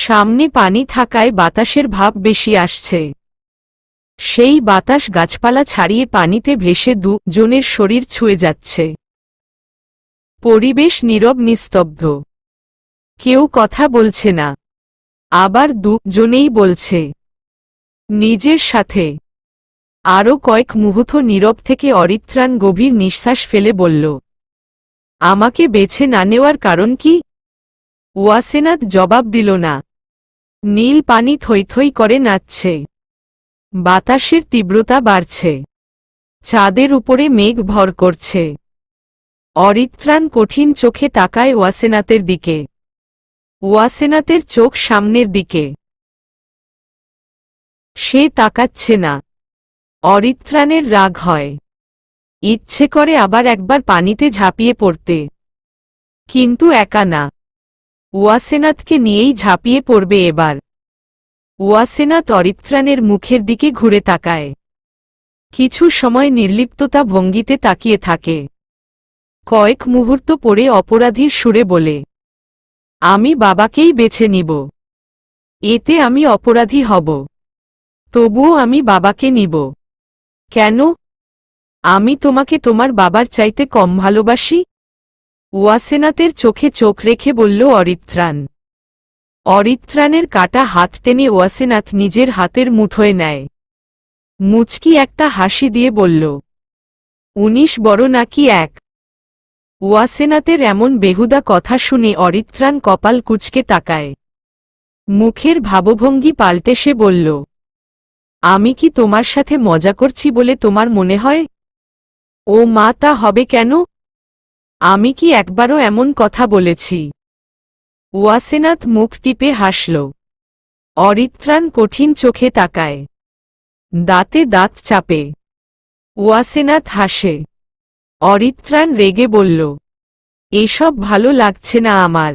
সামনে পানি থাকায় বাতাসের ভাব বেশি আসছে। সেই বাতাস গাছপালা ছাড়িয়ে পানিতে ভেসে দুজনের শরীর ছুঁয়ে যাচ্ছে। পরিবেশ নীরব নিস্তব্ধ। কেউ কথা বলছে না। আবার দুজনেই বলছে নিজের সাথে। আরও কয়েক মুহূর্ত নীরব থেকে অরিত্রাণ গভীর নিঃশ্বাস ফেলে বলল, আমাকে বেছে না নেওয়ার কারণ কি? ওয়াসেনাথ জবাব দিল না। নীল পানি থই থই করে নাচছে। বাতাসের তীব্রতা বাড়ছে। চাঁদের উপরে মেঘ ভর করছে। অরিত্রাণ কঠিন চোখে তাকায় ওয়াসেনাথের দিকে। ওয়াসেনাথের চোখ সামনের দিকে। সে তাকাচ্ছে না। অরিত্রাণের রাগ হয়। ইচ্ছে করে আবার একবার পানিতে ঝাঁপিয়ে পড়তে। কিন্তু একা না। ওয়াসেনাথকে নিয়েই ঝাঁপিয়ে পড়বে এবার। ওয়াসেনাথ অরিত্রাণের মুখের দিকে ঘুরে তাকায়। কিছু সময় নির্লিপ্ততা ভঙ্গিতে তাকিয়ে থাকে। কয়েক মুহূর্ত পরে অপরাধীর সুরে বলে, আমি বাবাকেই বেছে নিব। এতে আমি অপরাধী হব। তবুও আমি বাবাকে নিব। কেন? আমি তোমাকে তোমার বাবার চাইতে কম ভালোবাসি? ওয়াসেনাথের চোখে চোখ রেখে বলল অরিত্রাণ। অরিত্রাণের কাটা হাত টেনে ওয়াসেনাথ নিজের হাতের মুঠোয় নেয়। মুচকি একটা হাসি দিয়ে বলল, ১৯ বড় নাকি এক? ওয়াসেনাথের এমন বেহুদা কথা শুনে অরিত্রাণ কপাল কুঁচকে তাকায়। মুখের ভাবভঙ্গি পাল্টে সে বলল, আমি কি তোমার সাথে মজা করছি বলে তোমার মনে হয়? ও মা, তা হবে কেন? আমি কি একবারও এমন কথা বলেছি? ওয়াসেনাথ মুখ টিপে হাসল। অরিত্রাণ কঠিন চোখে তাকায়। দাঁতে দাঁত চাপে। ওয়াসেনাথ হাসে। অরিত্রাণ রেগে বলল, এসব ভালো লাগছে না আমার।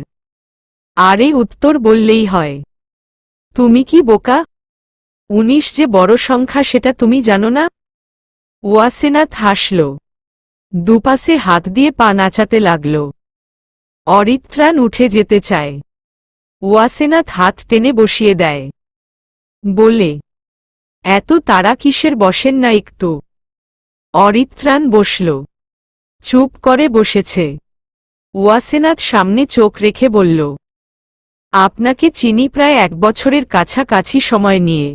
আরে উত্তর বললেই হয়। তুমি কি বোকা? ১৯ যে বড় সংখ্যা সেটা তুমি জানো না? ওয়াসেনাথ হাসল। দুপাশে হাত দিয়ে পা নাচাতে লাগল। অরিত্রাণ উঠে যেতে চায়। ওয়াসেনাথ হাত টেনে বসিয়ে দেয়। বলে, এত তাড়া কিসের, বসেন না একটু? অরিত্রাণ বসল। চুপ করে বসেছে। ওয়াসেনাথ সামনে চোখ রেখে বলল, আপনাকে চিনি প্রায় ১ বছরের কাছাকাছি সময় নিয়ে।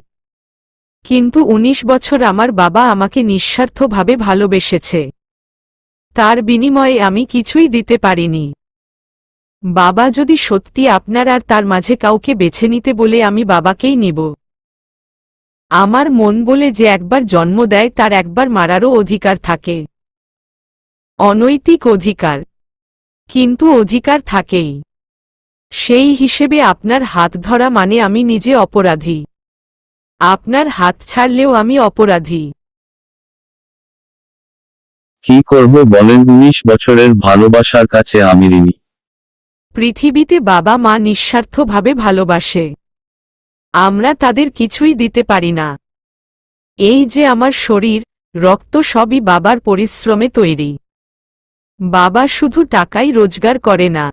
কিন্তু ১৯ বছর আমার বাবা আমাকে নিঃস্বার্থভাবে ভালোবেসেছে। তার বিনিময়ে আমি কিছুই দিতে পারিনি। বাবা যদি সত্যি আপনার আর তার মাঝে কাউকে বেছে নিতে বলে, আমি বাবাকেই নিব। আমার মন বলে যে একবার জন্ম দেয় তার একবার মারারও অধিকার থাকে। অনৈতিক অধিকার, কিন্তু অধিকার থাকেই। সেই হিসেবে আপনার হাত ধরা মানে আমি নিজে অপরাধী। আপনার হাত ছাড়লেও আমি অপরাধী। কি করব বলেন? ১৯ বছরের ভালোবাসার কাছে আমি ঋণী। পৃথিবীতে বাবা মা নিঃস্বার্থভাবে ভালোবাসে। আমরা তাদের কিছুই দিতে পারি না। এই যে আমার শরীর, রক্ত সবই বাবার পরিশ্রমে তৈরি। বাবা শুধু টাকাই রোজগার করে না,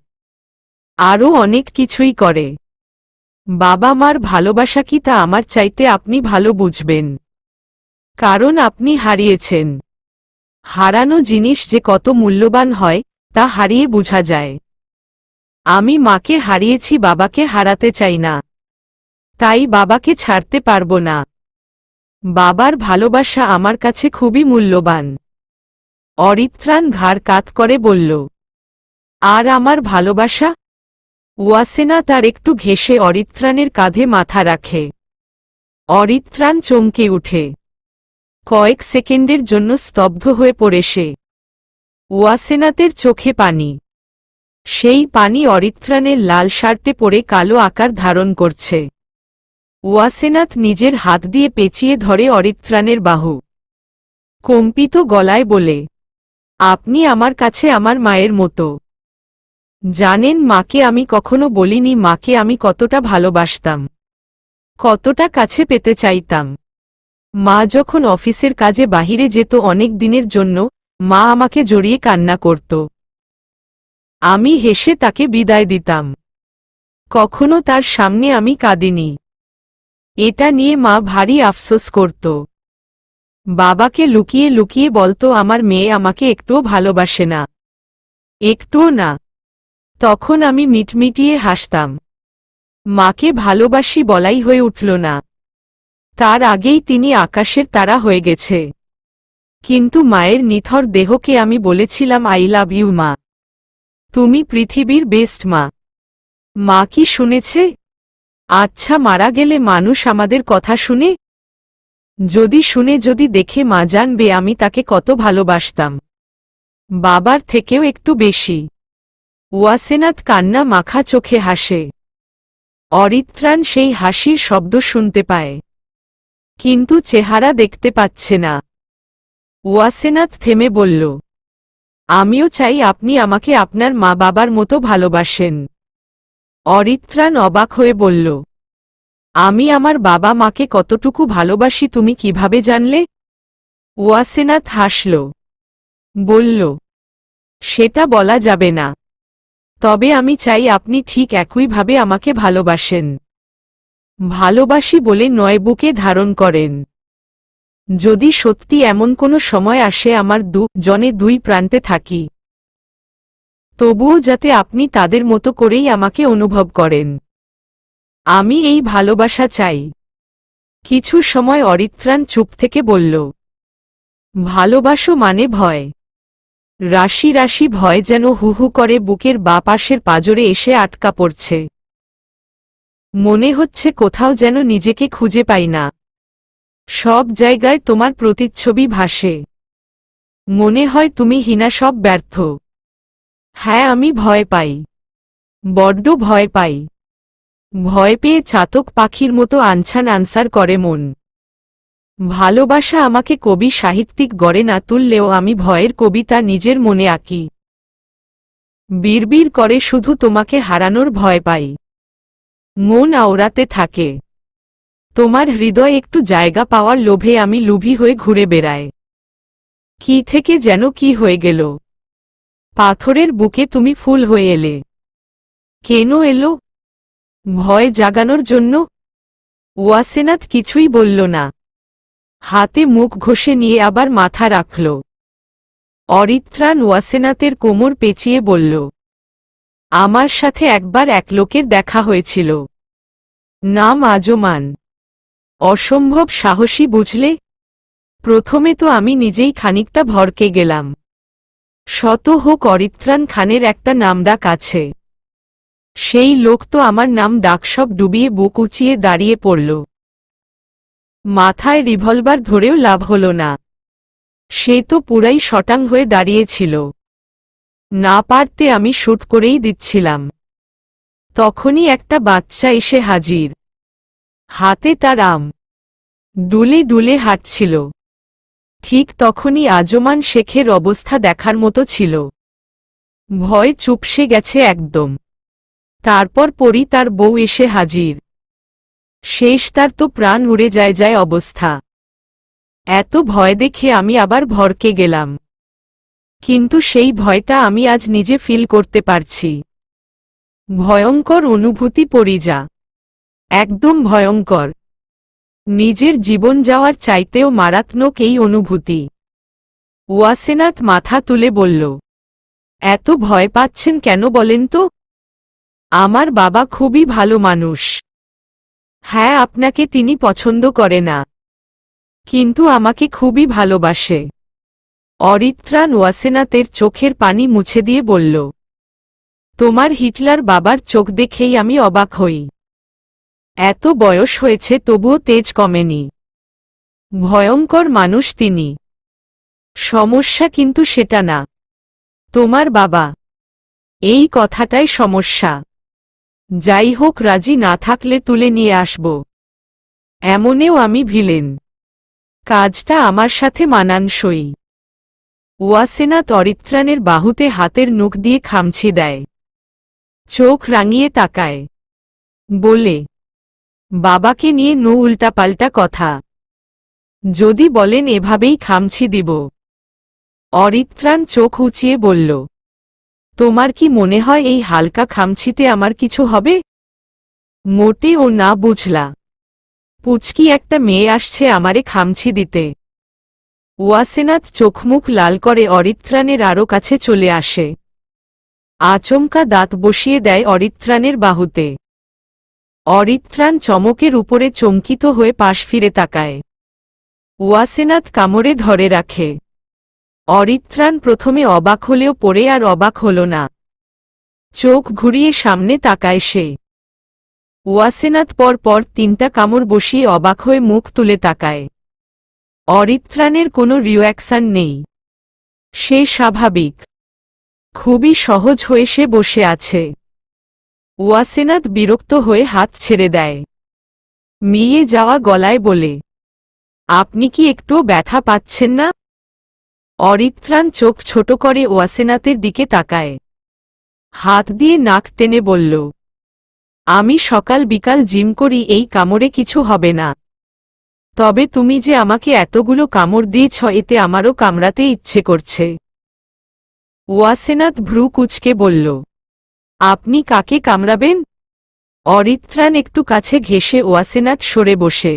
আরও অনেক কিছুই করে। বাবা মার ভালোবাসা কি তা আমার চাইতে আপনি ভালো বুঝবেন। কারণ আপনি হারিয়েছেন। হারানো জিনিস যে কত মূল্যবান হয় তা হারিয়ে বোঝা যায়। আমি মাকে হারিয়েছি, বাবাকে হারাতে চাই না। তাই বাবাকে ছাড়তে পারব না। বাবার ভালোবাসা আমার কাছে খুবই মূল্যবান। অরিত্রাণ ঘাড় কাত করে বলল, আর আমার ভালোবাসা? ওয়াসেনাথ আর একটু ঘেঁষে অরিত্রাণের কাঁধে মাথা রাখে। অরিত্রাণ চমকে উঠে। কয়েক সেকেন্ডের জন্য স্তব্ধ হয়ে পড়ে সে। ওয়াসেনাথের চোখে পানি। সেই পানি অরিত্রাণের লাল শার্টে পড়ে কালো আকার ধারণ করছে। ওয়াসেনাথ নিজের হাত দিয়ে পেঁচিয়ে ধরে অরিত্রাণের বাহু। কম্পিত গলায় বলে, আপনি আমার কাছে আমার মায়ের মতো। জানেন, মাকে আমি কখনো বলিনি মাকে আমি কতটা ভালোবাসতাম, কতটা কাছে পেতে চাইতাম। মা যখন অফিসের কাজে বাহিরে যেত অনেক দিনের জন্য, মা আমাকে জড়িয়ে কান্না করত। আমি হেসে তাকে বিদায় দিতাম। কখনো তার সামনে আমি কাঁদিনি। এটা নিয়ে মা ভারী আফসোস করত। বাবাকে লুকিয়ে লুকিয়ে বলতো আমার মেয়ে আমাকে একটুও ভালোবাসে না, একটুও না। তখন আমি মিটমিটিয়ে হাসতাম। মাকে ভালোবাসি বলাই হয়ে উঠল না। তার আগেই তিনি আকাশের তারা হয়ে গেছে। কিন্তু মায়ের নিথর দেহকে আমি বলেছিলাম আই লাভ ইউ মা, তুমি পৃথিবীর বেস্ট মা। মা কি শুনেছে? আচ্ছা, মারা গেলে মানুষ আমাদের কথা শুনে? যদি শুনে, যদি দেখে, মা জানবে আমি তাকে কত ভালোবাসতাম, বাবার থেকেও একটু বেশি। ওয়াসেনাত কান্না মাখা চোখে হাসে। অরিত্রাণ সেই হাসির শব্দ শুনতে পায়, কিন্তু চেহারা দেখতে পাচ্ছে না। ওয়াসেনাত থেমে বলল, আমিও চাই আপনি আমাকে আপনার মা বাবার মতো ভালোবাসেন। অরিত্রাণ অবাক হয়ে বলল, আমি আমার বাবা মাকে কতটুকু ভালোবাসি তুমি কিভাবে জানলে? ওয়াসেনাত হাসল, বলল, সেটা বলা যাবে না, তবে আমি চাই আপনি ঠিক একইভাবে আমাকে ভালোবাসেন। ভালোবাসি বলে নয়, বুকে ধারণ করেন। যদি সত্যি এমন কোনো সময় আসে আমার জনে দুই প্রান্তে থাকি, তবুও যাতে আপনি তাদের মতো করেই আমাকে অনুভব করেন। আমি এই ভালোবাসা চাই। কিছু সময় অরিত্রাণ চুপ থেকে বলল, ভালোবাসো মানে ভয়? রাশি রাশি ভয় যেন হুহু করে বুকের বাঁ পাশের পাঁজরে এসে আটকা পড়ছে। মনে হচ্ছে কোথাও যেন নিজেকে খুঁজে পাই না। সব জায়গায় তোমার প্রতিচ্ছবি ভাসে। মনে হয় তুমি হীনা, সব ব্যর্থ। হ্যাঁ, আমি ভয় পাই, বড্ড ভয় পাই। ভয় পেয়ে চাতক পাখির মতো আনছান আনসার করে মন। ভালোবাসা আমাকে কবি সাহিত্যিক গড়ে না তুললেও আমি ভয়ের কবিতা নিজের মনে আঁকি। বিড়বিড় করে শুধু তোমাকে হারানোর ভয় পাই। মন আওড়াতে থাকে। তোমার হৃদয় একটু জায়গা পাওয়ার লোভে আমি লুভি হয়ে ঘুরে বেড়াই। কি থেকে যেন কি হয়ে গেল। পাথরের বুকে তুমি ফুল হয়ে এলে। কেন এলো? ভয় জাগানোর জন্য? ওয়াসেনাত কিছুই বলল না। হাতে মুখ ঘষে নিয়ে আবার মাথা রাখল। অরিত্রাণ ওয়াসেনাতের কোমর পেঁচিয়ে বলল, আমার সাথে একবার এক লোকের দেখা হয়েছিল, নাম আজমান। অসম্ভব সাহসী বুঝলে। প্রথমে তো আমি নিজেই খানিকটা ভরকে গেলাম। শত হোক অরিত্রাণ খানের একটা নামডাক আছে। সেই লোক তো আমার নাম ডাক সব ডুবিয়ে বুক উঁচিয়ে দাঁড়িয়ে পড়ল। মাথায় রিভলভার ধরেও লাভ হল না। সে তো পুরাই শটাং হয়ে দাঁড়িয়েছিল। না পারতে আমি শুট করেই দিচ্ছিলাম। তখনই একটা বাচ্চা এসে হাজির। হাতে তার আম। ডুলে ডুলে হাঁটছিল। ঠিক তখনই আজমান শেখের অবস্থা দেখার মতো ছিল। ভয় চুপসে গেছে একদম। তারপর পরই তার বউ এসে হাজির। শেষ, তার তো প্রাণ উড়ে যায় অবস্থা। এত ভয় দেখে আমি আবার ভরকে গেলাম। কিন্তু সেই ভয়টা আমি আজ নিজে ফিল করতে পারছি। ভয়ঙ্কর অনুভূতি পরিজা। একদম ভয়ঙ্কর। নিজের জীবন যাওয়ার চাইতেও মারাত্মক এই অনুভূতি। ওয়াসেনাত মাথা তুলে বলল, এত ভয় পাচ্ছেন কেন বলেন তো? আমার বাবা খুবই ভালো মানুষ। হ্যাঁ, আপনাকে তিনি পছন্দ করে না, কিন্তু আমাকে খুবই ভালোবাসে। অরিত্রাণ ওয়াসেনাতের চোখের পানি মুছে দিয়ে বলল, তোমার হিটলার বাবার চোখ দেখেই আমি অবাক হই। এত বয়স হয়েছে তবুও তেজ কমেনি। ভয়ঙ্কর মানুষ তিনি। সমস্যা কিন্তু সেটা না, তোমার বাবা। এই কথাটাই সমস্যা। যাই হোক, রাজি না থাকলে তুলে নিয়ে আসব। এমনেও আমি ভিলেন। কাজটা আমার সাথে মানানসই। ওয়াসেনাত অরিত্রাণের বাহুতে হাতের নখ দিয়ে খামছি দেয়। চোখ রাঙিয়ে তাকায়। বলে, বাবাকে নিয়ে নো উল্টাপাল্টা কথা। যদি বলেন এভাবেই খামছি দিব। অরিত্রাণ চোখ উঁচিয়ে বলল, তোমার কি মনে হয় এই হালকা খামছিতে আমার কিছু হবে? মোটেও না বুঝলা। পুচকি একটা মেয়ে আসছে আমারে খামছি দিতে। ওয়াসেনাথ চোখমুখ লাল করে অরিত্রাণের আরও কাছে চলে আসে। আচমকা দাঁত বসিয়ে দেয় অরিত্রাণের বাহুতে। অরিত্রাণ চমকের উপরে চমকিত হয়ে পাশ ফিরে তাকায়। ওয়াসেনাথ কামড়ে ধরে রাখে। অরিত্রাণ প্রথমে অবাক হলেও পরে আর অবাক হল না। চোখ ঘুরিয়ে সামনে তাকায় সে। ওয়াসেনাথ পর পর 3টা কামড় বসিয়ে অবাক হয়ে মুখ তুলে তাকায়। অরিত্রাণের কোনো রিঅ্যাকশন নেই। সে স্বাভাবিক। খুবই সহজ হয়ে সে বসে আছে। ওয়াসেনাথ বিরক্ত হয়ে হাত ছেড়ে দেয়। মিয়ে যাওয়া গলায় বলে, আপনি কি একটুও ব্যথা পাচ্ছেন না? অরিত্রাণ চোখ ছোট করে ওয়াসেনাথের দিকে তাকায়। হাত দিয়ে নাক টেনে বলল, আমি সকাল বিকাল জিম করি, এই কামড়ে কিছু হবে না। তবে তুমি যে আমাকে এতগুলো কামড় দিয়েছ, এতে আমারও কামড়াতে ইচ্ছে করছে। ওয়াসেনাথ ভ্রু কুঁচকে বলল, আপনি কাকে কামড়াবেন? অরিত্রাণ একটু কাছে ঘেঁষে ওয়াসেনাথ সরে বসে।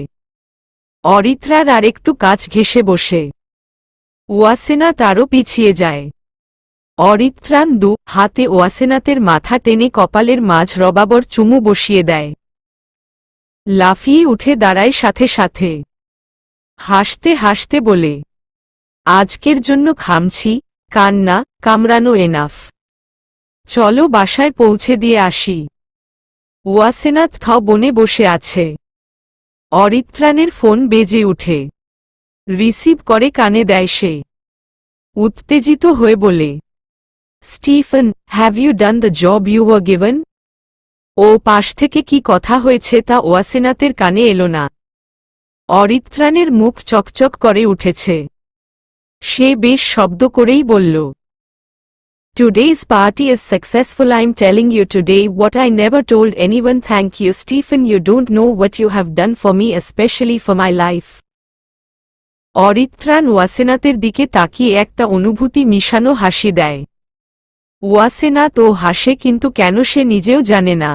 অরিত্রার আর একটু কাছ ঘেঁষে বসে। ওয়াসেনাথ আরও পিছিয়ে যায়। অরিত্রাণ 2 হাতে ওয়াসেনাথের মাথা টেনে কপালের মাঝ রবাবর চুমু বসিয়ে দেয়। লাফিয়ে উঠে দাঁড়ায় সাথে সাথে। হাসতে হাসতে বলে, আজকের জন্য খামছি, কান্না কামড়ানো এনাফ। চলো বাসায় পৌঁছে দিয়ে আসি। ওয়াসেনাথ বনে বসে আছে। অরিত্রাণের ফোন বেজে উঠে। রিসিভ করে কানে দেয় সে। উত্তেজিত হয়ে বলে, Stephen, have you done the job you were given? ও পাশ থেকে কি কথা হয়েছে তা ওয়াসেনাথের কানে এলো না। অরিত্রাণের মুখ চকচক করে উঠেছে। সে বেশ শব্দ করেই বলল, Today's party is successful. I'm telling you today what I never told anyone. Thank you, Stephen. You don't know what you have done for me, especially for my life. অরিত্রাণ ওয়াসেনাথের দিকে তাকিয়ে একটা অনুভূতি মিশানো হাসি দেয়। ওয়াসেনাথ ও হাসে, কিন্তু কেন সে নিজেও জানে না।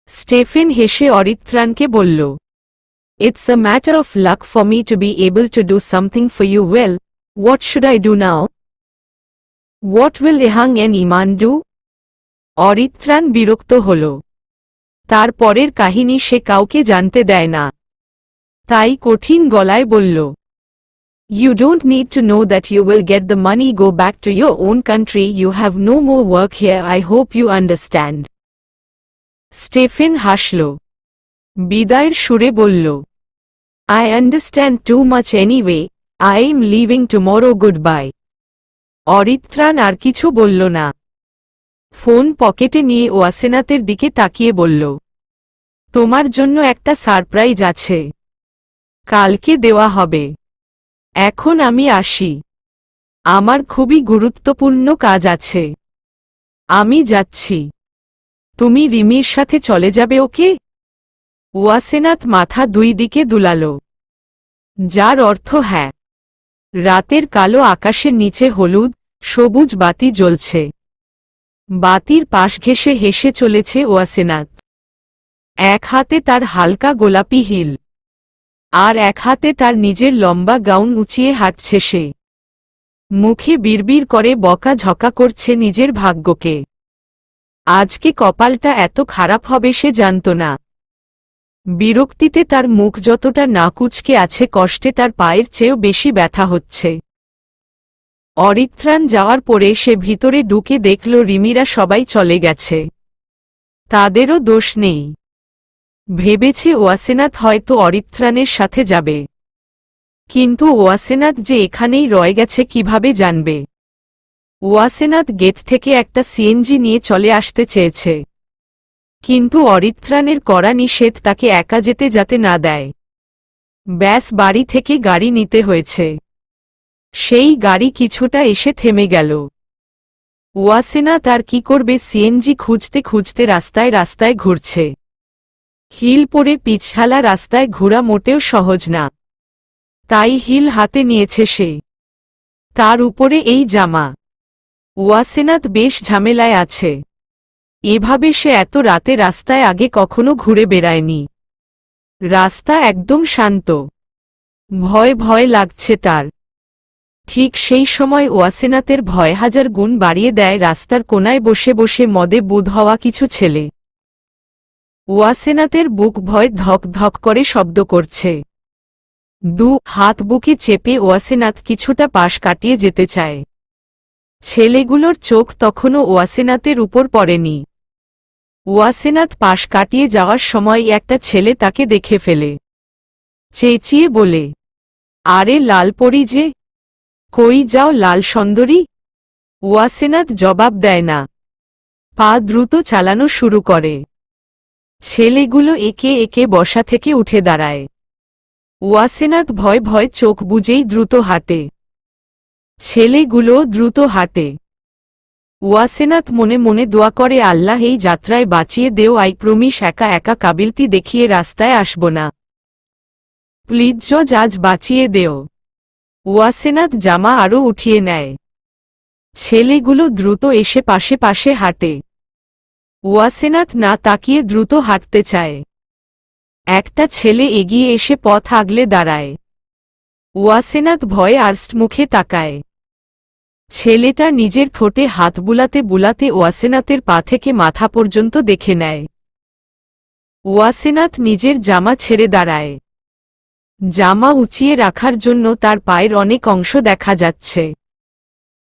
স্টেফেন হেসে অরিত্রাণকে বলল, It's a matter of luck for me to be able to do something for you. Well, what should I do now? What will Ehang and Iman do? অরিত্রাণ বিরক্ত হল। তার পরের কাহিনী সে কাউকে জানতে দেয় না। তাই কঠিন গলায় বলল, You don't need to know that. You will get the money, go back to your own country. You have no more work here. I hope you understand. স্টেফেন হাসল। বিদায়ের সুরে বলল, I understand too much anyway. I am leaving tomorrow. Goodbye. অরিত্রাণ আর কিছু বলল না। Phone পকেটে নিয়ে ওয়াসেনাথের দিকে তাকিয়ে বলল, তোমার জন্য একটা সারপ্রাইজ আছে। কালকে দেওয়া হবে। এখন আমি আসি। আমার খুবই গুরুত্বপূর্ণ কাজ আছে। আমি যাচ্ছি। তুমি রিমির সাথে চলে যাবে ওকে? ওয়াসেনাথ মাথা 2 দিকে দুলাল। যার অর্থ হ্যাঁ। রাতের কালো আকাশের নিচে হলুদ সবুজ বাতি জ্বলছে। বাতির পাশ ঘেঁষে হেসে চলেছে ওয়াসেনাথ। এক হাতে তার হালকা গোলাপি হিল, আর এক হাতে তার নিজের লম্বা গাউন উঁচিয়ে হাঁটছে সে। মুখে বিড়বিড় করে বকা ঝকা করছে নিজের ভাগ্যকে। আজকে কপালটা এত খারাপ হবে সে জানত না। বিরক্তিতে তার মুখ যতটা না কুঁচকে আছে, কষ্টে তার পায়ের চেয়েও বেশি ব্যথা হচ্ছে। অরিত্রাণ যাওয়ার পরে সে ভিতরে ঢুকে দেখল রিমিরা সবাই চলে গেছে। তাদেরও দোষ নেই। ভেবেছে ওয়াসেনাথ হয়তো অরিত্রাণের সাথে যাবে। কিন্তু ওয়াসেনাথ যে এখানেই রয়ে গেছে কিভাবে জানবে? ওয়াসেনাথ গেট থেকে একটা সিএনজি নিয়ে চলে আসতে চেয়েছে, কিন্তু অরিত্রাণের কড়া নিষেধ তাকে একা যেতে যাতে না দেয়। ব্যাস বাড়ি থেকে গাড়ি নিতে হয়েছে। সেই গাড়ি কিছুটা এসে থেমে গেল। ওয়াসেনাথ আর কি করবে? সিএনজি খুঁজতে খুঁজতে রাস্তায় রাস্তায় ঘুরছে। হিল পরে পিছহালা রাস্তায় ঘোরা মোটেও সহজ না। তাই হিল হাতে নিয়েছে সে। তার উপরে এই জামা। ওয়াসেনাথ বেশ ঝামেলায় আছে। এভাবে সে এত রাতে রাস্তায় আগে কখনো ঘুরে বেড়ায়নি। রাস্তা একদম শান্ত। ভয় ভয় লাগছে তার। ঠিক সেই সময় ওয়াসেনাতের ভয় হাজার গুণ বাড়িয়ে দেয় রাস্তার কোনায় বসে বসে মদে বুঁদ হওয়া কিছু ছেলে। ওয়াসেনাতের বুক ভয় ধক ধক করে শব্দ করছে। হাত বুকে চেপে ওয়াসেনাত কিছুটা পাশ কাটিয়ে যেতে চায়। ছেলেগুলোর চোখ তখনও ওয়াসেনাতের উপর পড়েনি। ওয়াসেনাত পাশ কাটিয়ে যাওয়ার সময় একটা ছেলে তাকে দেখে ফেলে। চেঁচিয়ে বলে, আরে লালপরি যে, কই যাও লাল সুন্দরী? ওয়াসেনাত জবাব দেয় না। পা দ্রুত চালানো শুরু করে। ছেলেগুলো একে একে বসা থেকে উঠে দাঁড়ায়। ওয়াসেনাত ভয় ভয় চোখ বুজেই দ্রুত হাঁটে। ছেলেগুলো দ্রুত হাঁটে। ওয়াসেনাত মনে মনে দোয়া করে, আল্লাহ এই যাত্রায় বাঁচিয়ে দেও, আই প্রমিস একা একা কাবিলতি দেখিয়ে রাস্তায় আসব না। প্লিজ জজ আজ বাঁচিয়ে দেও। ওয়াসেনাত জামা আরও উঠিয়ে নেয়। ছেলেগুলো দ্রুত এসে পাশে পাশে হাঁটে। ওয়াসেনাত না তাকিয়ে দ্রুত হাঁটতে চায়। একটা ছেলে এগিয়ে এসে পথ আগলে দাঁড়ায়। ওয়াসেনাত ভয়ে আর্স্ট মুখে তাকায়। ছেলেটা নিজের ঠোঁটে হাত বুলাতে বুলাতে ওয়াসেনাতের পা থেকে মাথা পর্যন্ত দেখে নেয়। ওয়াসেনাত নিজের জামা ছেড়ে দাঁড়ায়। জামা উঁচিয়ে রাখার জন্য তার পায়ের অনেক অংশ দেখা যাচ্ছে।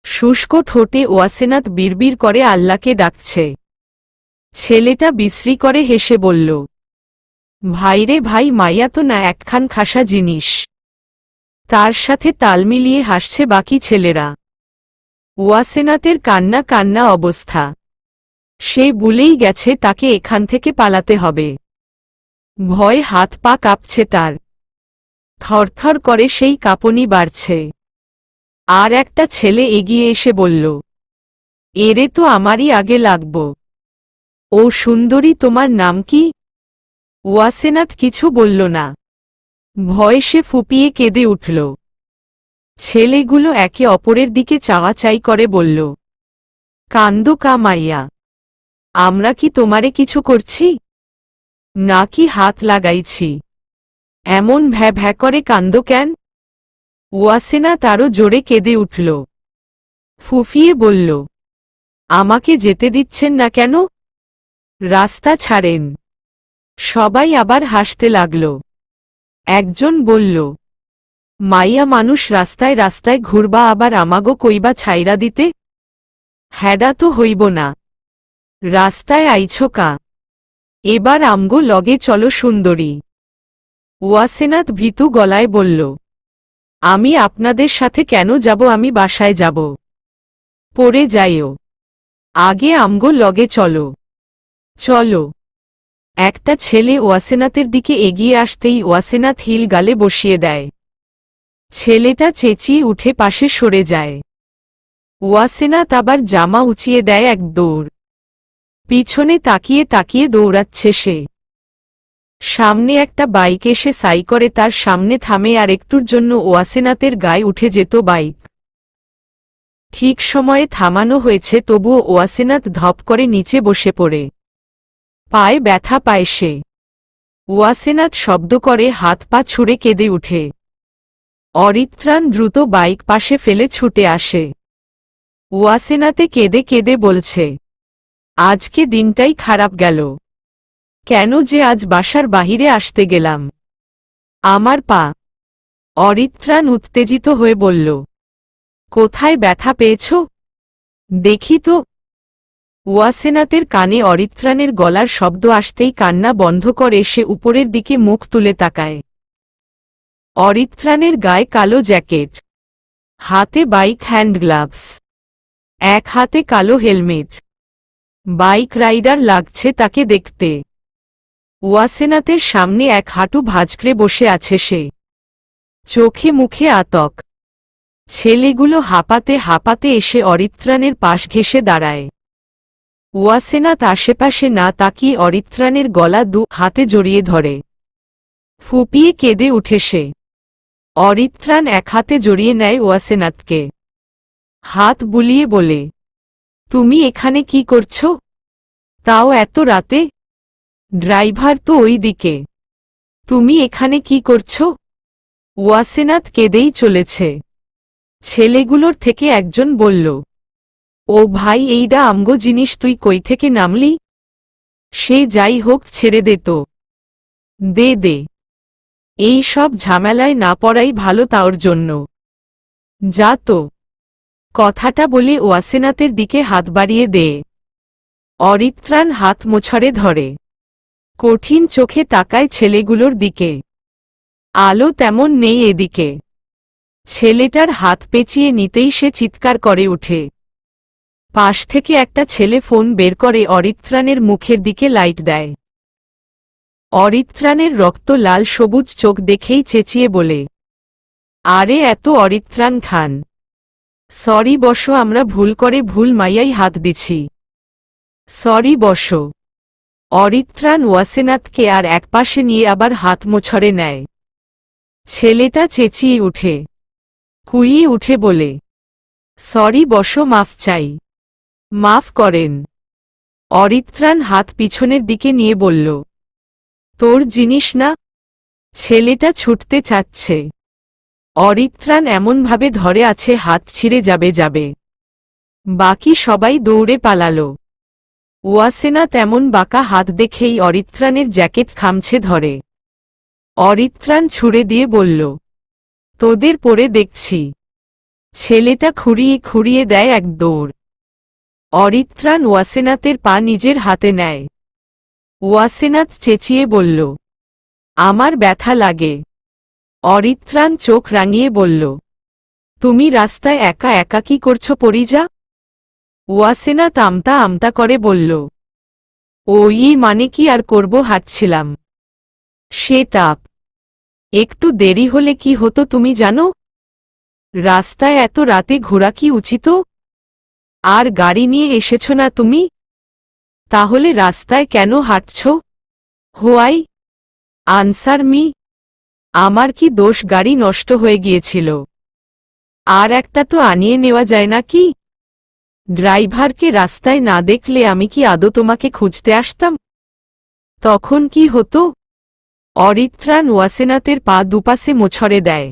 শুষ্ক ঠোঁটে ওয়াসেনাত বিড়বিড় করে আল্লাহকে ডাকছে। ছেলেটা বিশ্রী করে হেসে বলল, ভাইরে ভাই, মাইয়া তো না একখান খাসা জিনিস। তার সাথে তাল মিলিয়ে হাসছে বাকি ছেলেরা। ওয়াসেনাতের কান্না কান্না অবস্থা। সে ভুলেই গেছে তাকে এখান থেকে পালাতে হবে। ভয় হাত পা কাঁপছে তার। থরথর করে সেই কাঁপুনি বাড়ছে। আর একটা ছেলে এগিয়ে এসে বলল, এরে তো আমারই আগে লাগব। ও সুন্দরী, তোমার নাম কি? ওয়াসেনাত কিছু বলল না। ভয়ে সে ফুপিয়ে কেঁদে উঠল। ছেলেগুলো একে অপরের দিকে চাওয়াচাই করে বলল, কান্দো কা মাইয়া, আমরা কি তোমারে কিছু করছি? নাকি হাত লাগাইছি? এমন ভ্যা ভ্যা করে কান্দো কেন? ওয়াসেনাত আরও জোরে কেঁদে উঠল। ফুফিয়ে বলল, আমাকে যেতে দিচ্ছেন না কেন? রাস্তা ছাড়েন। সবাই আবার হাসতে লাগল। একজন বলল, মাইয়া মানুষ রাস্তায় রাস্তায় ঘুরবা আবার আমাগো কইবা ছাইরা দিতে? হ্যাডা তো হইব না। রাস্তায় আইছো কা? এবার আমগো লগে চলো সুন্দরী। ওয়াসেনাত ভীতু গলায় বলল, আমি আপনাদের সাথে কেন যাব? আমি বাসায় যাব। পড়ে যাইও। আগে আমগো লগে চলো। চলো। একটা ছেলে ওয়াসেনাতের দিকে এগিয়ে আসতেই ওয়াসেনাত হিল গালে বসিয়ে দেয়। ছেলেটা চেঁচিয়ে উঠে পাশে সরে যায়। ওয়াসেনাত আবার জামা উঁচিয়ে দেয় এক দৌড়। পিছনে তাকিয়ে তাকিয়ে দৌড়াচ্ছে সে। সামনে একটা বাইক এসে সাই করে তার সামনে থামে, আর একটুর জন্য ওয়াসেনাতের গায়ে উঠে যেত বাইক। ঠিক সময়ে থামানো হয়েছে, তবুও ওয়াসেনাত ধপ করে নিচে বসে পড়ে। পায়ে ব্যথা পায় সে। ওয়াসেনাত শব্দ করে হাত পা ছুঁড়ে কেঁদে উঠে। অরিত্রাণ দ্রুত বাইক পাশে ফেলে ছুটে আসে। ওয়াসেনাতে কেঁদে কেঁদে বলছে, আজকে দিনটাই খারাপ গেল। কেন যে আজ বাসার বাহিরে আসতে গেলাম। আমার পা। অরিত্রাণ উত্তেজিত হয়ে বলল, কোথায় ব্যথা পেয়েছ? দেখি তো। ওয়াসেনাতের কানে অরিত্রাণের গলার শব্দ আসতেই কান্না বন্ধ করে সে উপরের দিকে মুখ তুলে তাকায়। অরিত্রাণের গায়ে কালো জ্যাকেট, হাতে বাইক হ্যান্ড গ্লাভস, এক হাতে কালো হেলমেট। বাইক রাইডার লাগছে তাকে দেখতে। ওয়াসেনাতের সামনে এক হাঁটু ভাঁজকড়ে বসে আছে সে। চোখে মুখে আতক। ছেলেগুলো হাঁপাতে হাঁপাতে এসে অরিত্রাণের পাশ ঘেঁষে দাঁড়ায়। ওয়াসেনাত আশেপাশে না তাকিয়ে অরিত্রাণের গলা দু হাতে জড়িয়ে ধরে। ফুপিয়ে কেঁদে উঠে সে। অরিত্রাণ এক হাতে জড়িয়ে নেয় ওয়াসেনাতকে। হাত বুলিয়ে বলে, তুমি এখানে কি করছো? তাও এত রাতে? ড্রাইভার তো ওই দিকে। তুমি এখানে কি করছো? ওয়াসেনাথ কেঁদেই চলেছে। ছেলেগুলোর থেকে একজন বলল, ও ভাই, এইডা আমগো জিনিস, তুই কই থেকে নামলি? সে যাই হোক, ছেড়ে দে তো। দে দে, এই সব ঝামেলায় না পড়াই ভালো তাওর জন্য। যা তো। কথাটা বলে ওয়াসেনাথের দিকে হাত বাড়িয়ে দে। অরিত্রাণ হাত মোছড়ে ধরে, কঠিন চোখে তাকায় ছেলেগুলোর দিকে। আলো তেমন নেই এদিকে। ছেলেটার হাত পেঁচিয়ে নিতেই সে চিৎকার করে ওঠে। পাশ থেকে একটা ছেলে ফোন বের করে অরিত্রাণের মুখের দিকে লাইট দেয়। অরিত্রাণের রক্ত লাল সবুজ চোখ দেখেই চেঁচিয়ে বলে, আরে এত অরিত্রাণ খান, সরি বসো, আমরা ভুল করে ভুল মাইয়াই হাত দিছি। সরি বসো। অরিত্রাণ ওয়াসেনাথকে আর একপাশে নিয়ে আবার হাত মোছড়ে নেয়। ছেলেটা চেঁচিয়ে উঠে, কুইয়ে উঠে বলে, সরি বসো, মাফ চাই, মাফ করেন। অরিত্রাণ হাত পিছনের দিকে নিয়ে বলল, তোর জিনিস না। ছেলেটা ছুটতে চাচ্ছে। অরিত্রাণ এমনভাবে ধরে আছে হাত ছিঁড়ে যাবে। বাকি সবাই দৌড়ে পালালো। ওয়াসেনাথ এমন বাঁকা হাত দেখেই অরিত্রাণের জ্যাকেট খামছে ধরে। অরিত্রাণ ছুড়ে দিয়ে বলল, তোদের পরে দেখছি। ছেলেটা খুঁড়িয়ে খুঁড়িয়ে দেয় এক দৌড়। অরিত্রাণ ওয়াসেনাথের পা নিজের হাতে নেয়। ওয়াসেনাথ চেঁচিয়ে বলল, আমার ব্যথা লাগে। অরিত্রাণ চোখ রাঙিয়ে বলল, তুমি রাস্তায় একা একা কি করছো পরিজা? ওয়াসেনাথ আমতা আমতা করে বলল, ওই মানে কি আর করব, হাঁটছিলাম। সে টাপ। একটু দেরি হলে কি হতো তুমি জানো? রাস্তায় এত রাতে ঘোরা কি উচিত? আর গাড়ি নিয়ে এসেছ না তুমি? তাহলে রাস্তায় কেন হাঁটছ? হোয়াই? Answer me. আমার কি দোষ? গাড়ি নষ্ট হয়ে গিয়েছিল। আর একটা তো আনিয়ে নেওয়া যায় না কি? ড্রাইভারকে রাস্তায় না দেখলে আমি কি আদৌ তোমাকে খুঁজতে আসতাম? তখন কি হতো? অরিত্রাণ ওয়াসেনাথের পা দুপাশে মোছড়ে দেয়।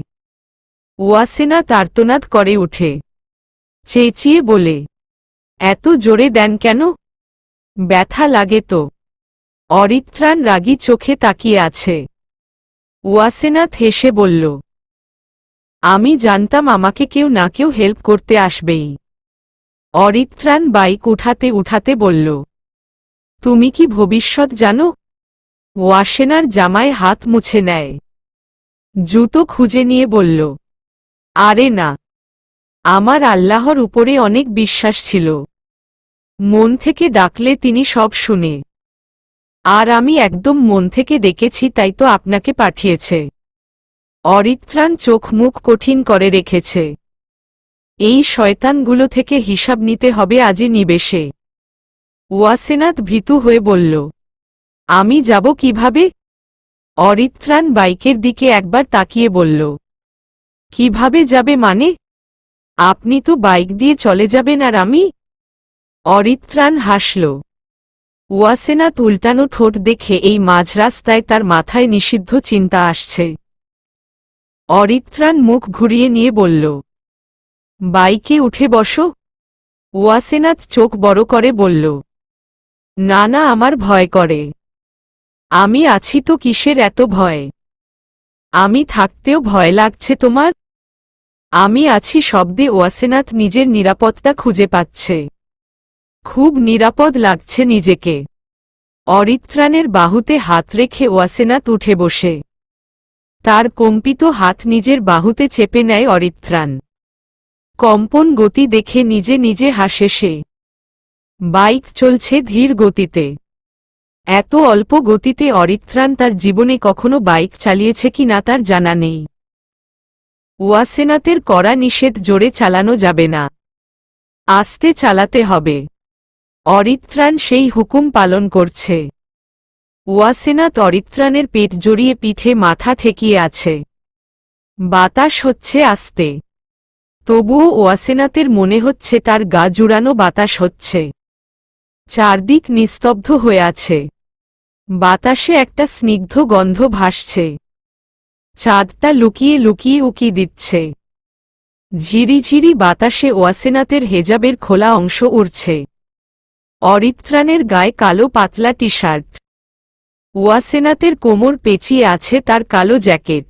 ওয়াসেনাথ আর্তনাদ করে উঠে, চেঁচিয়ে বলে, এত জোরে দেন কেন? ব্যথা লাগে তো। অরিত্রাণ রাগী চোখে তাকিয়ে আছে। ওয়াসেনাথ হেসে বলল, আমি জানতাম আমাকে কেউ না কেউ হেল্প করতে আসবেই। অরিত্রাণ বাইক উঠাতে উঠাতে বলল, তুমি কি ভবিষ্যৎ জানো? ওয়াসেনার জামায় হাত মুছে নেয়। জুতো খুঁজে নিয়ে বলল, আরে না, আমার আল্লাহর উপরে অনেক বিশ্বাস ছিল। মন থেকে ডাকলে তিনি সব শুনে। আর আমি একদম মন থেকে ডেকেছি, তাই তো আপনাকে পাঠিয়েছে। অরিত্রাণ চোখ মুখ কঠিন করে রেখেছে। এই শয়তানগুলো থেকে হিসাব নিতে হবে আজই নিবেশে। ওয়াসেনাথ ভীতু হয়ে বলল, আমি যাব কিভাবে? অরিত্রাণ বাইকের দিকে একবার তাকিয়ে বলল, কিভাবে যাবে মানে? আপনি তো বাইক দিয়ে চলে যাবেন আর আমি? অরিত্রাণ হাসল। ওয়াসেনাথ উল্টানো ঠোঁট দেখে এই মাঝ রাস্তায় তার মাথায় নিষিদ্ধ চিন্তা আসছে। অরিত্রাণ মুখ ঘুরিয়ে নিয়ে বলল, বাইকে উঠে বসো। ওয়াসেনাথ চোখ বড় করে বলল, না না, আমার ভয় করে। আমি আছি তো, কিসের এত ভয়? আমি থাকতেও ভয় লাগছে তোমার? আমি আছি শব্দে ওয়াসেনাথ নিজের নিরাপত্তা খুঁজে পাচ্ছে। খুব নিরাপদ লাগছে নিজেকে। অরিত্রাণের বাহুতে হাত রেখে ওয়াসেনাথ উঠে বসে। তার কম্পিত হাত নিজের বাহুতে চেপে নেয় অরিত্রাণ। কম্পন গতি দেখে নিজে নিজে হাসে সে। বাইক চলছে ধীর গতিতে। এত অল্প গতিতে অরিত্রাণ তার জীবনে কখনো বাইক চালিয়েছে কি না তার জানা নেই। ওয়াসেনাথের কড়া নিষেধ, জোরে চালানো যাবে না, আস্তে চালাতে হবে। অরিত্রাণ সেই হুকুম পালন করছে। ওয়াসেনাথ অরিত্রাণের পেট জড়িয়ে পিঠে মাথা ঠেকিয়ে আছে। বাতাস হচ্ছে আস্তে। তবুও ওয়াসেনাথের মনে হচ্ছে তার গা জুড়ানো বাতাস হচ্ছে। চারদিক নিস্তব্ধ হয়ে আছে। বাতাসে একটা স্নিগ্ধ গন্ধ ভাসছে। চাঁদটা লুকিয়ে লুকিয়ে উকি দিচ্ছে। ঝিরিঝিরি বাতাসে ওয়াসেনাতের হেজাবের খোলা অংশ উড়ছে। অরিত্রানের গায়ে কালো পাতলা টি শার্ট। ওয়াসেনাতের কোমর পেঁচিয়ে আছে তার কালো জ্যাকেট।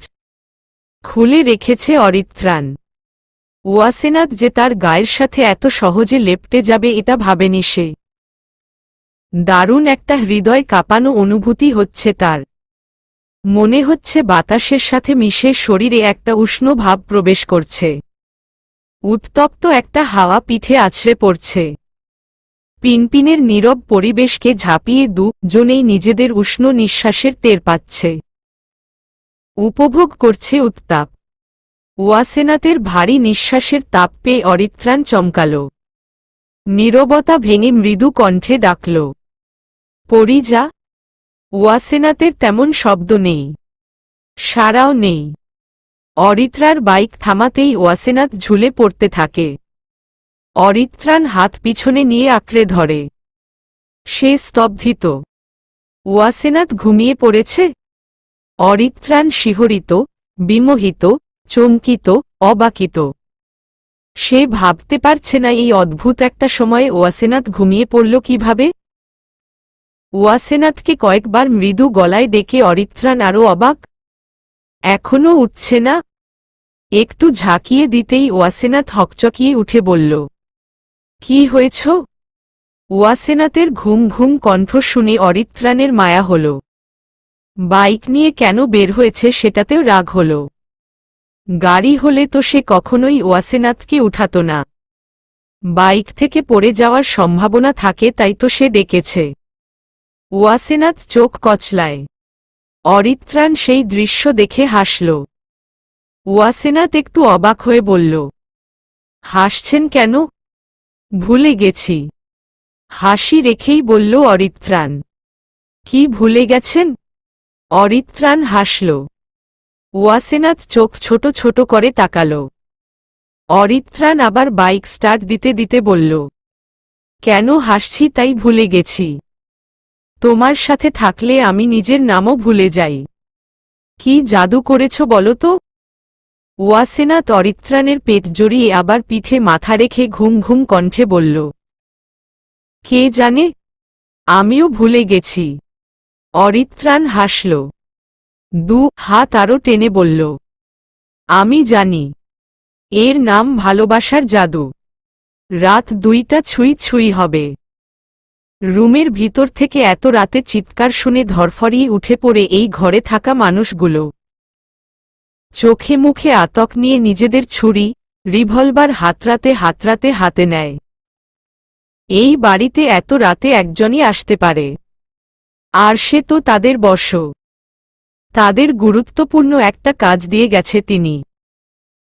খুলে রেখেছে অরিত্রান। ওয়াসেনাত যে তার গায়ের সাথে এত সহজে লেপ্টে যাবে এটা ভাবেনি সে। দারুণ একটা হৃদয় কাঁপানো অনুভূতি হচ্ছে তার। মনে হচ্ছে বাতাসের সাথে মিশে শরীরে একটা উষ্ণ ভাব প্রবেশ করছে। উত্তপ্ত একটা হাওয়া পিঠে আছড়ে পড়ছে। পিনপিনের নীরব পরিবেশকে ঝাঁপিয়ে দুজনেই নিজেদের উষ্ণ নিঃশ্বাসের টের পাচ্ছে। উপভোগ করছে উত্তাপ। ওয়াসেনাতের ভারী নিঃশ্বাসের তাপ পেয়ে অরিত্রান চমকাল। নীরবতা ভেঙে মৃদু কণ্ঠে ডাকল, পরিজা। ওয়াসেনাতের তেমন শব্দ নেই, সাড়াও নেই। অরিত্রার বাইক থামাতেই ওয়াসেনাত ঝুলে পড়তে থাকে। অরিত্রান হাত পিছনে নিয়ে আঁকড়ে ধরে। সে স্তব্ধিত। ওয়াসেনাত ঘুমিয়ে পড়েছে? অরিত্রান শিহরিত, বিমোহিত, চমকিত, অবাকিত। সে ভাবতে পারছে না এই অদ্ভুত একটা সময়ে ওয়াসেনাত ঘুমিয়ে পড়ল কিভাবে। ওয়াসেনাতকে কয়েকবার মৃদু গলায় ডেকে অরিত্রান আরও অবাক। এখনও উঠছে না। একটু ঝাঁকিয়ে দিতেই ওয়াসেনাত হকচকিয়ে উঠে বলল, কি হয়েছ? ওয়াসেনাতের ঘুম ঘুম কণ্ঠ শুনে অরিত্রানের মায়া হল। বাইক নিয়ে কেন বের হয়েছে সেটাতেও রাগ হল। গাড়ি হলে তো সে কখনোই ওয়াসেনাতকে উঠাত না। বাইক থেকে পড়ে যাওয়ার সম্ভাবনা থাকে তাই তো সে ডেকেছে। ওয়াসেনাত চোখ কচলায়। অরিত্রান সেই দৃশ্য দেখে হাসল। ওয়াসেনাত একটু অবাক হয়ে বলল, হাসছেন কেন? ভুলে গেছি। হাসি রেখেই বলল অরিত্রান। কি ভুলে গেছেন? অরিত্রান হাসল। ওয়াসেনাত চোখ ছোট ছোট করে তাকাল। অরিত্রান আবার বাইক স্টার্ট দিতে দিতে বলল, কেন হাসছি তাই ভুলে গেছি। তোমার সাথে থাকলে আমি নিজের নামও ভুলে যাই। কি জাদু করেছ বলো তো? ওয়াসেনাত অরিত্রানের পেট জড়িয়ে আবার পিঠে মাথা রেখে ঘুম ঘুম কণ্ঠে বলল, কে জানে, আমিও ভুলে গেছি। অরিত্রান হাসল। দু হাত আরও টেনে বলল, আমি জানি। এর নাম ভালোবাসার জাদু। রাত 2টা ছুঁই ছুঁই হবে। রুমের ভিতর থেকে এত রাতে চিৎকার শুনে ধরফরিয়ে উঠে পড়ে এই ঘরে থাকা মানুষগুলো। চোখে মুখে আতক নিয়ে নিজেদের ছুরি, রিভলভার হাতড়াতে হাতড়াতে হাতে নেয়। এই বাড়িতে এত রাতে একজনই আসতে পারে, আর সে তো তাদের বশ। তাদের গুরুত্বপূর্ণ একটা কাজ দিয়ে গেছে তিনি।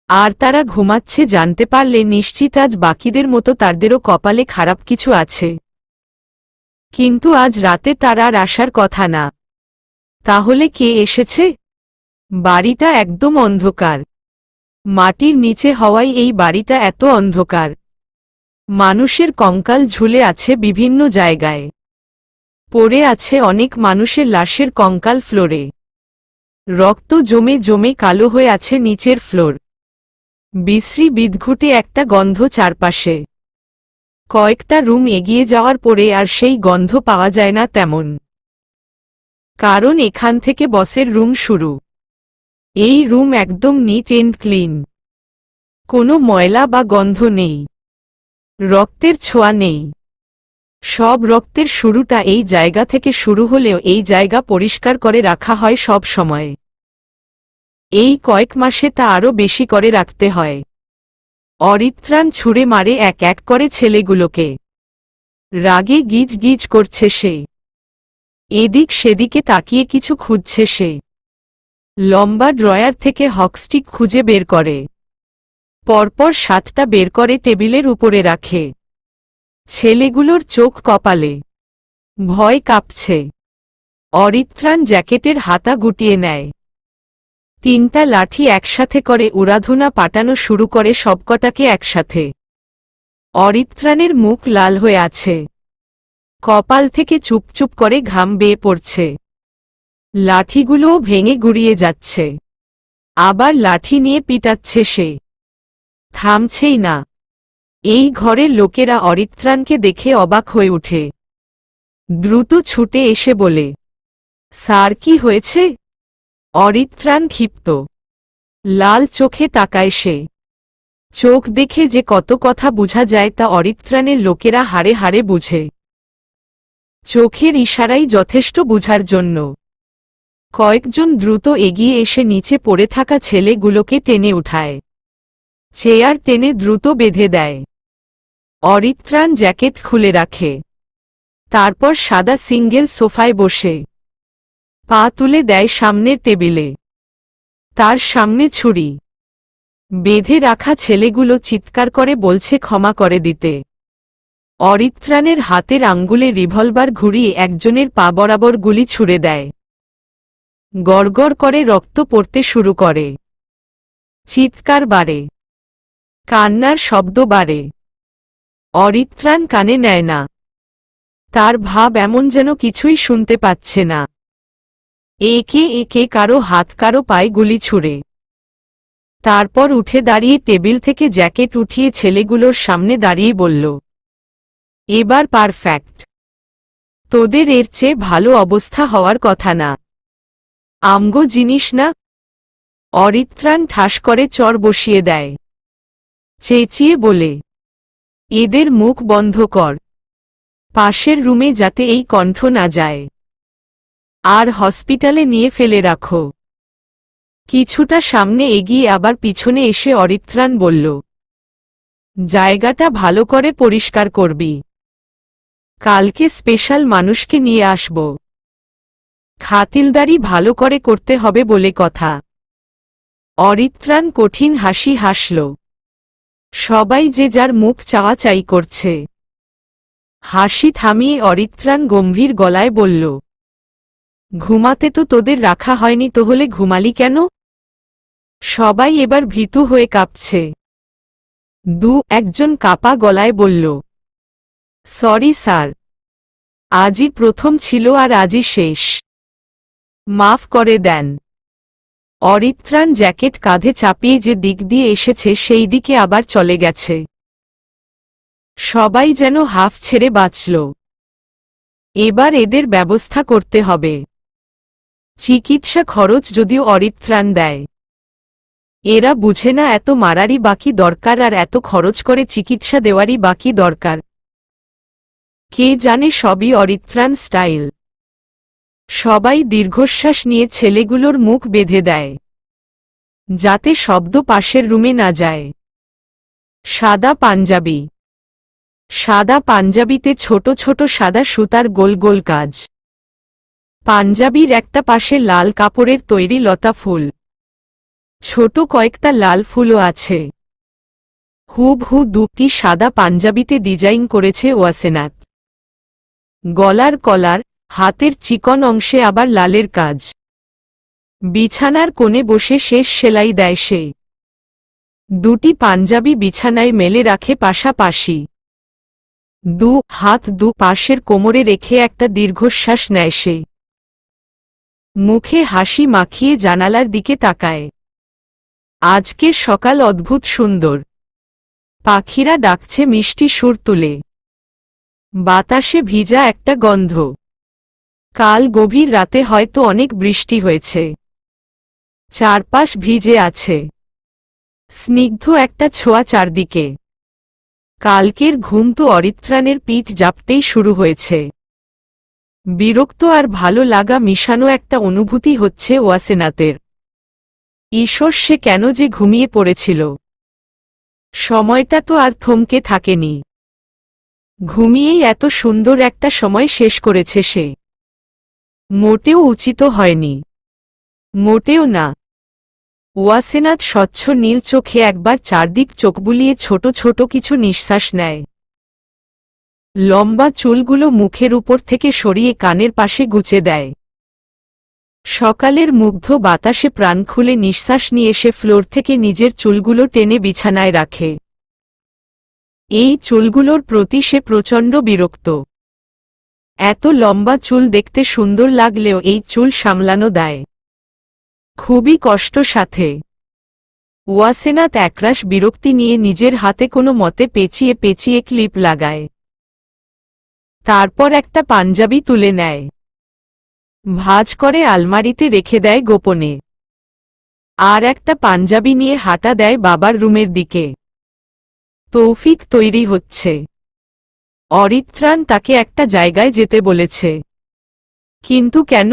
আর তারা ঘুমাচ্ছে জানতে পারলে নিশ্চিত আজ বাকিদের মতো তাদেরও কপালে খারাপ কিছু আছে। কিন্তু আজ রাতে তার আর আসার কথা না। তাহলে কে এসেছে? বাড়িটা একদম অন্ধকার। মাটির নিচে হওয়ায় এই বাড়িটা এত অন্ধকার। মানুষের কঙ্কাল ঝুলে আছে বিভিন্ন জায়গায়। পড়ে আছে অনেক মানুষের লাশের কঙ্কাল ফ্লোরে। রক্ত জমে জমে কালো হয়ে আছে নিচের ফ্লোর। বিশ্রী বিদঘুটে একটা গন্ধ চারপাশে। কয়েকটা রুম এগিয়ে যাওয়ার পরে আর সেই গন্ধ পাওয়া যায় না তেমন। কারণ এখান থেকে বসের রুম শুরু। এই রুম একদম নিট এন্ড ক্লিন। কোনো ময়লা বা গন্ধ নেই। রক্তের ছোঁয়া নেই। সব রক্তের শুরুটা এই জায়গা থেকে শুরু হলেও এই জায়গা পরিষ্কার করে রাখা হয় সব সময়। এই কয়েক মাসে তা আরও বেশি করে রাখতে হয়। অরিত্রান ছুঁড়ে মারে এক এক করে ছেলেগুলোকে। রাগে গিজ গিজ করছে সে। এদিক সেদিকে তাকিয়ে কিছু খুঁজছে সে। লম্বা ড্রয়ার থেকে হকস্টিক খুঁজে বের করে। পরপর 7টা বের করে টেবিলের উপরে রাখে। ছেলেগুলোর চোখ কপালে। ভয় কাঁপছে। অরিত্রান জ্যাকেটের হাতা গুটিয়ে নেয়। 3টা লাঠি একসাথে করে উড়াধুনা পাটানো শুরু করে সবকটাকে একসাথে। অরিত্রানের মুখ লাল হয়ে আছে। কপাল থেকে চুপচুপ করে ঘাম বেয়ে পড়ছে। লাঠিগুলোও ভেঙে গুড়িয়ে যাচ্ছে। আবার লাঠি নিয়ে পিটাচ্ছে সে। থামছেই না। এই ঘরের লোকেরা অরিত্রাণকে দেখে অবাক হয়ে ওঠে। দ্রুত ছুটে এসে বলে, স্যার কি হয়েছে? অরিত্রাণ ক্ষিপ্ত। লাল চোখে তাকায় সে। চোখ দেখে যে কত কথা বোঝা যায় তা অরিত্রাণের লোকেরা হাড়ে হাড়ে বুঝে। চোখের ইশারাই যথেষ্ট বুঝার জন্য। কয়েকজন দ্রুত এগিয়ে এসে নিচে পড়ে থাকা ছেলেগুলোকে টেনে উঠায়। চেয়ার টেনে দ্রুত বেঁধে দেয়। অরিত্রাণ জ্যাকেট খুলে রাখে। তারপর সাদা সিঙ্গেল সোফায় বসে পা তুলে দেয় সামনের টেবিলে। তার সামনে ছুরি। বেঁধে রাখা ছেলেগুলো চিৎকার করে বলছে ক্ষমা করে দিতে। অরিত্রাণের হাতের আঙ্গুলে রিভলভার ঘুরিয়ে একজনের পা বরাবর গুলি ছুড়ে দেয়। গড়গড় করে রক্ত পড়তে শুরু করে। চিৎকার বাড়ে। কান্নার শব্দ বাড়ে। অরিত্রাণ কানে নেয় না। তার ভাব এমন যেন কিছুই শুনতে পাচ্ছে না। একে একে কারো হাত কারো পায়ে গুলি ছুড়ে। তারপর উঠে দাঁড়িয়ে টেবিল থেকে জ্যাকেট উঠিয়ে ছেলেগুলোর সামনে দাঁড়িয়ে বলল, এবার পারফেক্ট। তোদের এর চেয়ে ভালো অবস্থা হওয়ার কথা না। আমগো জিনিস না। অরিত্রাণ ঠাস করে চর বসিয়ে দেয়। চেঁচিয়ে বলে, এদের মুখ বন্ধ কর। পাশের রুমে যাতে এই কণ্ঠ না যায়। আর হসপিটালে নিয়ে ফেলে রাখো। কিছুটা সামনে এগিয়ে আবার পিছনে এসে অরিত্রাণ বলল, জায়গাটা ভালো করে পরিষ্কার করবি। কালকে স্পেশাল মানুষকে নিয়ে আসব। খাতিলদারি ভালো করে করতে হবে বলে কথা। অরিত্রাণ কঠিন হাসি হাসল। সবাই যে যার মুখ চাওয়াচাই করছে। হাসি থামিয়ে অরিত্রাণ গম্ভীর গলায় বলল, ঘুমাতে তো তোদের রাখা হয়নি, তাহলে ঘুমালি কেন? সবাই এবার ভীতু হয়ে কাঁপছে। একজন কাপা গলায় বলল, সরি স্যার। আজই প্রথম ছিল আর আজই শেষ। মাফ করে দেন। অরিত্রাণ জ্যাকেট কাঁধে চাপিয়ে যে দিক দিয়ে এসেছে সেই দিকে আবার চলে গেছে। সবাই যেন হাফ ছেড়ে বাঁচল। এবার এদের ব্যবস্থা করতে হবে। চিকিৎসা খরচ যদিও অরিত্রাণ দেয়। এরা বুঝে না এত মারারই বাকি দরকার আর এত খরচ করে চিকিৎসা দেওয়ারই বাকি দরকার। কে জানে সবই অরিত্রাণ স্টাইল। সবাই দীর্ঘশ্বাস নিয়ে ছেলেগুলোর মুখ বেঁধে দেয়, যাতে শব্দ পাশের রুমে না যায়। সাদা পাঞ্জাবি। সাদা পাঞ্জাবিতে ছোট ছোট সাদা সুতার গোল গোল কাজ। পাঞ্জাবির একটা পাশে লাল কাপড়ের তৈরি লতা ফুল। ছোট কয়েকটা লাল ফুলও আছে। হুবহু দুটি সাদা পাঞ্জাবিতে ডিজাইন করেছে ওয়াসেনাত। গলার কলার, হাতের চিকন অংশে আবার লালের কাজ। বিছানার কোণে বসে শেষ সেলাই দেয় সে। দুটি পাঞ্জাবি বিছানায় মেলে রাখে পাশাপাশি। হাত পাশের কোমরে রেখে একটা দীর্ঘশ্বাস নেয় সে। মুখে হাসি মাখিয়ে জানালার দিকে তাকায়। আজকের সকাল অদ্ভুত সুন্দর। পাখিরা ডাকছে মিষ্টি সুর তুলে। বাতাসে ভিজা একটা গন্ধ। কাল গভীর রাতে হয়তো অনেক বৃষ্টি হয়েছে। চারপাশ ভিজে আছে। স্নিগ্ধ একটা ছোঁয়া চারদিকে। কালকের ঘুম তো অরিত্রাণের পিঠ জাপতেই শুরু হয়েছে। বিরক্ত আর ভালো লাগা মিশানো একটা অনুভূতি হচ্ছে ওয়াসেনাতের। ঈশ্বর, সে কেন যে ঘুমিয়ে পড়েছিল। সময়টা তো আর থমকে থাকেনি। ঘুমিয়েই এত সুন্দর একটা সময় শেষ করেছে সে। মোটেও উচিত হয়নি। মোটেও না। ওয়াসেনাত স্বচ্ছ নীল চোখে একবার চারদিক চোখ বুলিয়ে ছোট ছোট কিছু নিঃশ্বাস নেয়। লম্বা চুলগুলো মুখের উপর থেকে সরিয়ে কানের পাশে গুছে দেয়। সকালের মুগ্ধ বাতাসে প্রাণ খুলে নিঃশ্বাস নিয়ে সে ফ্লোর থেকে নিজের চুলগুলো টেনে বিছানায় রাখে। এই চুলগুলোর প্রতি সে প্রচণ্ড বিরক্ত। এত লম্বা চুল দেখতে সুন্দর লাগলেও এই চুল সামলানো দায় খুবই কষ্ট সাথে। ওয়াসেনাত একরাশ বিরক্তি নিয়ে নিজের হাতে কোনো মতে পেঁচিয়ে পেঁচিয়ে ক্লিপ লাগায়। তারপর একটা পাঞ্জাবি তুলে নেয়, ভাঁজ করে আলমারিতে রেখে দেয় গোপনে। আর একটা পাঞ্জাবি নিয়ে হাঁটা দেয় বাবার রুমের দিকে। তৌফিক তৈরি হচ্ছে। অরিত্রাণ তাকে একটা জায়গায় যেতে বলেছে। কিন্তু কেন?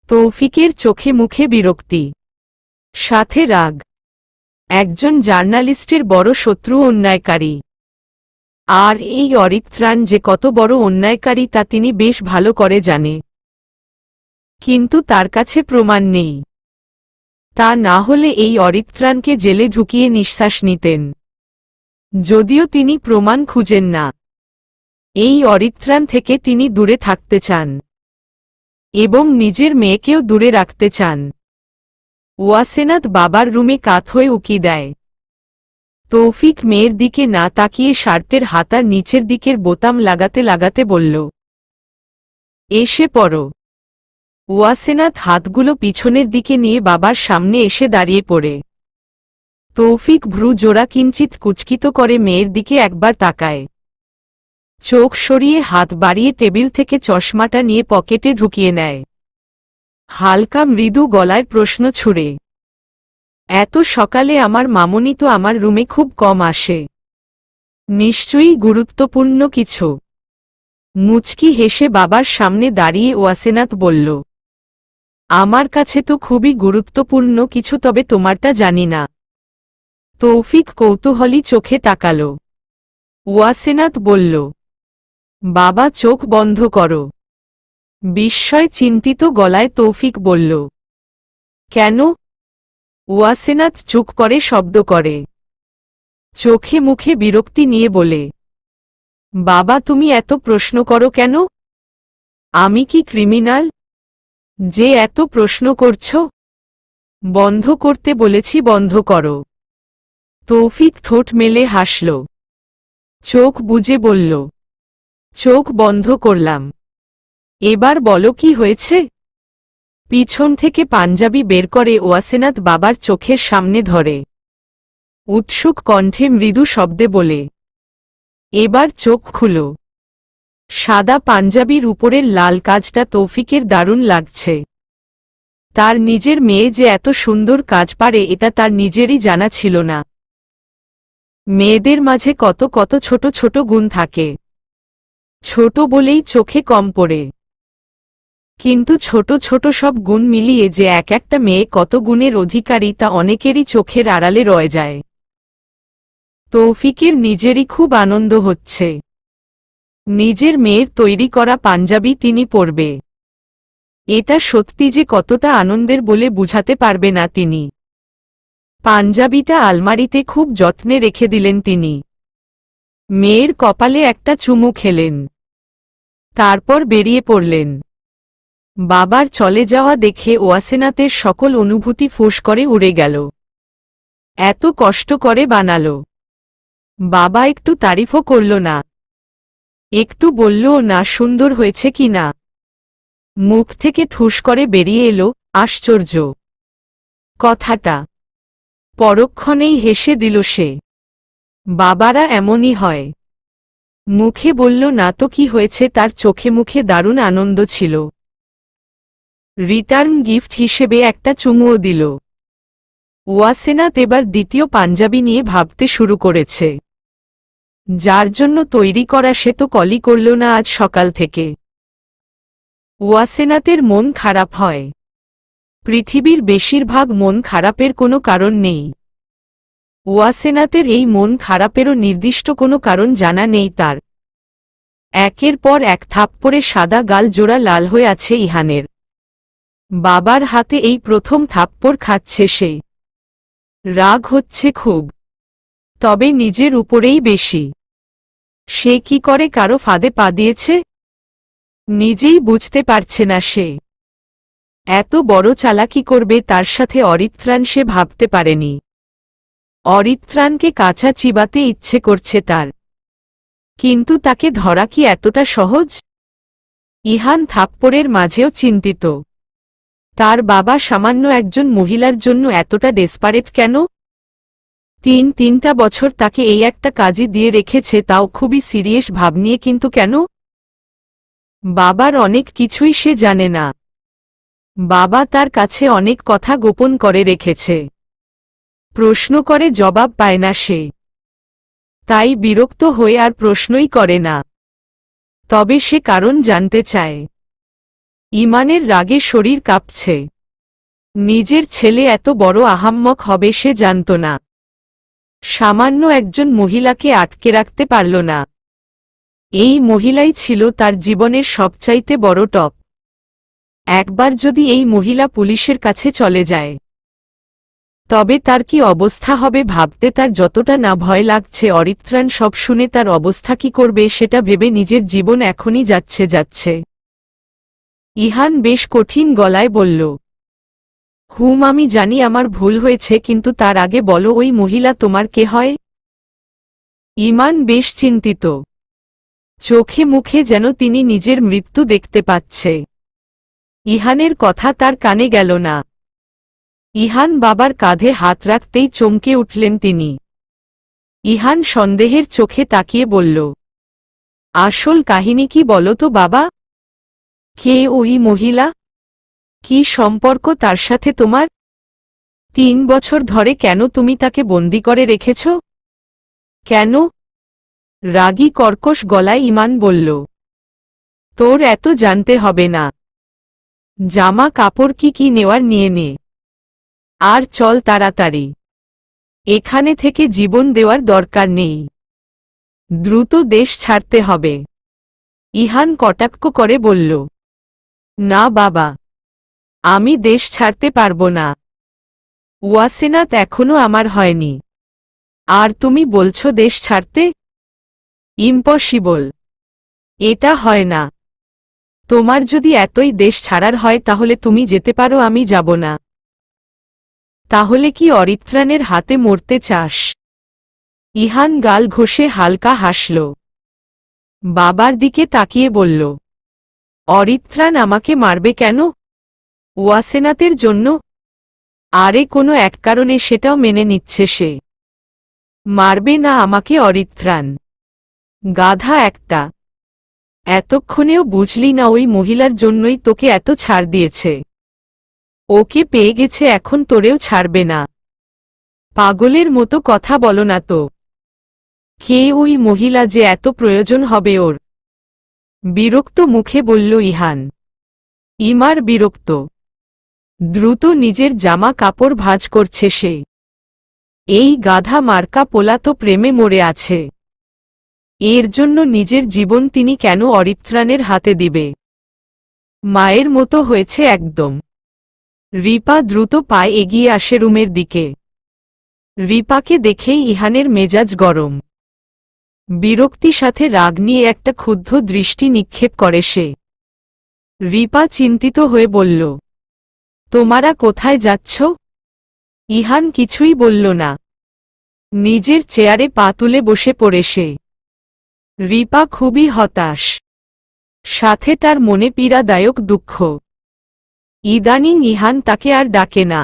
তৌফিকের চোখে মুখে বিরক্তি, সাথে রাগ। একজন জার্নালিস্টের বড় শত্রু অন্যায়কারী। আর এই অরিত্রাণ যে কত বড় অন্যায়কারী তা তিনি বেশ ভালো করে জানে। কিন্তু তার কাছে প্রমাণ নেই। তা না হলে এই অরিত্রাণকে জেলে ঢুকিয়ে নিঃশ্বাস নিতেন। যদিও তিনি প্রমাণ খুঁজেন না, এই অরিত্রাণ থেকে তিনি দূরে থাকতে চান এবং নিজের মেয়েকেও দূরে রাখতে চান। ওয়াসেনাত বাবার রুমে কাত হয়ে উকি দেয়। তৌফিক মেয়ের দিকে না তাকিয়ে শার্টের হাতার নিচের দিকের বোতাম লাগাতে লাগাতে বলল, এসে পড়ো। ওয়াসেনাত হাতগুলো পিছনের দিকে নিয়ে বাবার সামনে এসে দাঁড়িয়ে পড়ে। তৌফিক ভ্রু জোড়া কিঞ্চিত কুচকিত করে মেয়ের দিকে একবার তাকায়। চোখ সরিয়ে হাত বাড়িয়ে টেবিল থেকে চশমাটা নিয়ে পকেটে ঢুকিয়ে নেয়। হালকা মৃদু গলায় প্রশ্ন ছুড়ে, এত সকালে আমার মামুনি তো আমার রুমে খুব কম আসে। নিশ্চয়ই গুরুত্বপূর্ণ কিছু। মুচকি হেসে বাবার সামনে দাঁড়িয়ে ওয়াসেনাত বলল, আমার কাছে তো খুবই গুরুত্বপূর্ণ কিছু, তবে তোমারটা জানি না। তৌফিক কৌতূহলী চোখে তাকাল। ওয়াসেনাত বলল, বাবা চোখ বন্ধ করো। বিস্ময় চিন্তিত গলায় তৌফিক বলল, কেন? ওয়াসেনাত চুপ করে শব্দ করে, চোখে মুখে বিরক্তি নিয়ে বলে, বাবা তুমি এত প্রশ্ন করো কেন? আমি কি ক্রিমিনাল যে এত প্রশ্ন করছ? বন্ধ করতে বলেছি, বন্ধ করো। তৌফিক ঠোঁট মেলে হাসল, চোখ বুজে বলল, চোখ বন্ধ করলাম। এবার বলো কি হয়েছে? পিছন থেকে পাঞ্জাবি বের করে ওয়াসেনাত বাবার চোখের সামনে ধরে উৎসুক কণ্ঠে মৃদু শব্দে বলে, এবার চোখ খুলো। সাদা পাঞ্জাবির উপরের লাল কাজটা তৌফিকের দারুণ লাগছে। তার নিজের মেয়ে যে এত সুন্দর কাজ পারে এটা তার নিজেরই জানা ছিল না। মেয়েদের মাঝে কত কত ছোট ছোট গুণ থাকে, ছোট বলেই চোখে কম পড়ে। কিন্তু ছোট ছোট সব গুণ মিলিয়ে যে এক একটা মেয়ে কত গুণের অধিকারী তা অনেকেরই চোখের আড়ালে রয়ে যায়। তৌফিকের নিজেরই খুব আনন্দ হচ্ছে। নিজের মেয়ের তৈরি করা পাঞ্জাবি তিনি পরবে, এটা সত্যি যে কতটা আনন্দের বলে বুঝাতে পারবে না তিনি। পাঞ্জাবিটা আলমারিতে খুব যত্নে রেখে দিলেন তিনি। মেয়ের কপালে একটা চুমু খেলেন, তারপর বেরিয়ে পড়লেন। বাবার চলে যাওয়া দেখে ওয়াসেনাতের সকল অনুভূতি ফুঁস করে উড়ে গেল। এত কষ্ট করে বানালো, বাবা একটু তারিফও করল না, একটু বললও না সুন্দর হয়েছে কি না। মুখ থেকে ঠুস করে বেরিয়ে এলো, আশ্চর্য কথাটা। পরক্ষণেই হেসে দিল সে। বাবারা এমনই হয়। মুখে বলল না তো কি হয়েছে, তার চোখে মুখে দারুণ আনন্দ ছিল। রিটার্ন গিফট হিসেবে একটা চুমুও দিল। ওয়াসেনাত এবার দ্বিতীয় পাঞ্জাবি নিয়ে ভাবতে শুরু করেছে। যার জন্য তৈরি করা সে তো কলই করল না আজ সকাল থেকে। ওয়াসেনাতের মন খারাপ হয়। পৃথিবীর বেশিরভাগ মন খারাপের কোনো কারণ নেই। ওয়াসেনাতের এই মন খারাপেরও নির্দিষ্ট কোনো কারণ জানা নেই তার। একের পর এক থাপ্পড়ে সাদা গাল জোড়া লাল হয়ে আছে ইহানের। বাবার হাতে এই প্রথম থাপ্পড় খাচ্ছে সে। রাগ হচ্ছে খুব, তবে নিজের উপরেই বেশি। সে কি করে কারো ফাঁদে পা দিয়েছে নিজেই বুঝতে পারছে না সে। এত বড় চালাকি করবে তার সাথে অরিত্রাণ সে ভাবতে পারেনি। অরিত্রাণকে কাঁচা চিবাতে ইচ্ছে করছে তার, কিন্তু তাকে ধরা কি এতটা সহজ? ইহান থাপ্পড়ের মাঝেও চিন্তিত। তার বাবা সামান্য একজন মহিলার জন্য এতটা ডেসপারেট কেন? তিনটা বছর তাকে এই একটা কাজই দিয়ে রেখেছে, তাও খুবই সিরিয়াস ভাব নিয়ে, কিন্তু কেন? বাবার অনেক কিছুই সে জানে না। বাবা তার কাছে অনেক কথা গোপন করে রেখেছে। প্রশ্ন করে জবাব পায় না সে। তাই বিরক্ত হয়ে আর প্রশ্নই করে না। তবে সে কারণ জানতে চায়। ইমানের রাগে শরীর কাঁপছে। নিজের ছেলে এত বড় আহাম্মক হবে সে জানত না। সামান্য একজন মহিলাকে আটকে রাখতে পারল না। এই মহিলাই ছিল তার জীবনের সবচাইতে বড় টপ। একবার যদি এই মহিলা পুলিশের কাছে চলে যায়, তবে তার কি অবস্থা হবে ভাবতে তার যতটা না ভয় লাগছে, অরিত্রাণ সব শুনে তার অবস্থা কি করবে সেটা ভেবে নিজের জীবন এখনই যাচ্ছে। ইহান বেশ কঠিন গলায় বলল, আমি জানি আমার ভুল হয়েছে, কিন্তু তার আগে বলো ওই মহিলা তোমার কে হয়? ইমান বেশ চিন্তিত। চোখে মুখে যেন তিনি নিজের মৃত্যু দেখতে পাচ্ছে। ইহানের কথা তার কানে গেল না। ইহান বাবার কাঁধে হাত রাখতেই চমকে উঠলেন তিনি। ইহান সন্দেহের চোখে তাকিয়ে বলল, আসল কাহিনী কি বলো তো বাবা? কে ওই মহিলা? কি সম্পর্ক তার সাথে তোমার? 3 বছর ধরে কেন তুমি তাকে বন্দি করে রেখেছ? কেন? রাগী কর্কশ গলায় ইমান বলল, তোর এত জানতে হবে না। জামা কাপড় কি নেওয়ার নিয়ে নে, আর চল তাড়াতাড়ি। এখানে থেকে জীবন দেওয়ার দরকার নেই। দ্রুত দেশ ছাড়তে হবে। ইহান কটাক্ষ করে বলল, না বাবা, আমি দেশ ছাড়তে পারব না। ওয়াসেনাত এখনো আমার হয়নি, আর তুমি বলছো দেশ ছাড়তে? ইম্পসিবল। এটা হয় না। তোমার যদি এতই দেশ ছাড়ার হয় তাহলে তুমি যেতে পারো, আমি যাব না। তাহলে কি অরিত্রাণের হাতে মরতে চাস? ইহান গাল ঘষে হালকা হাসল। বাবার দিকে তাকিয়ে বলল, অরিত্রাণ আমাকে মারবে কেন? ওয়াসেনাতের জন্য? আরে কোনো এক কারণে, সেটাও মেনে নিচ্ছে সে। মারবে না আমাকে অরিত্রাণ? গাধা একটা। এতক্ষণেও বুঝলি না ওই মহিলার জন্যই তোকে এত ছাড় দিয়েছে। ওকে পেয়ে গেছে, এখন তোরেও ছাড়বে না। পাগলের মতো কথা বলো না তো। কে ওই মহিলা যে এত প্রয়োজন হবে ওর? বিরক্ত মুখে বলল ইহান। ইমার বিরক্ত। দ্রুত নিজের জামা কাপড় ভাঁজ করছে সে। এই গাধা মার্কা পোলা তো প্রেমে মরে আছে। এর জন্য নিজের জীবন তিনি কেন অরিত্রাণের হাতে দিবে? মায়ের মতো হয়েছে একদম। রিপা দ্রুত পায়ে এগিয়ে আসে রুমের দিকে। রিপাকে দেখেই ইহানের মেজাজ গরম। বিরক্তি সাথে রাগ নিয়ে একটা ক্ষুব্ধ দৃষ্টি নিক্ষেপ করে সে। রিপা চিন্তিত হয়ে বলল, তোমরা কোথায় যাচ্ছ? ইহান কিছুই বলল না। নিজের চেয়ারে পা তুলে বসে পড়ে সে। রিপা খুবই হতাশ, সাথে তার মনে পীড়াদায়ক দুঃখ। ইদানিং ইহান তাকে আর ডাকে না।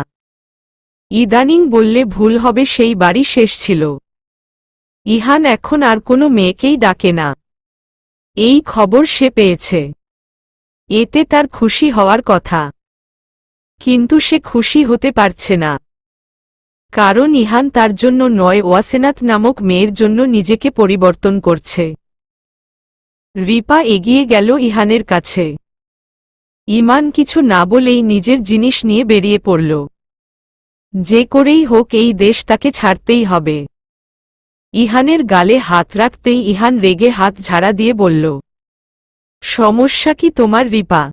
ইদানিং বললে ভুল হবে, সেই বাড়ি শেষ ছিল। ইহান এখন আর কোনো মেয়েকেই ডাকে না। এই খবর সে পেয়েছে। এতে তার খুশি হওয়ার কথা, কিন্তু সে খুশি হতে পারছে না। কারণ ইহান তার জন্য নয়, ওয়াসেনাত নামক মেয়ের জন্য নিজেকে পরিবর্তন করছে। রিপা এগিয়ে গেল ইহানের কাছে। ইমান কিছু না বলেই নিজের জিনিস নিয়ে বেরিয়ে পড়ল। যে করেই হোক এই দেশ তাকে ছাড়তেই হবে। ইহানের গালে হাত রাখতেই ইহান রেগে হাত ঝাড়া দিয়ে বলল, সমস্যা কি তোমার রিপা?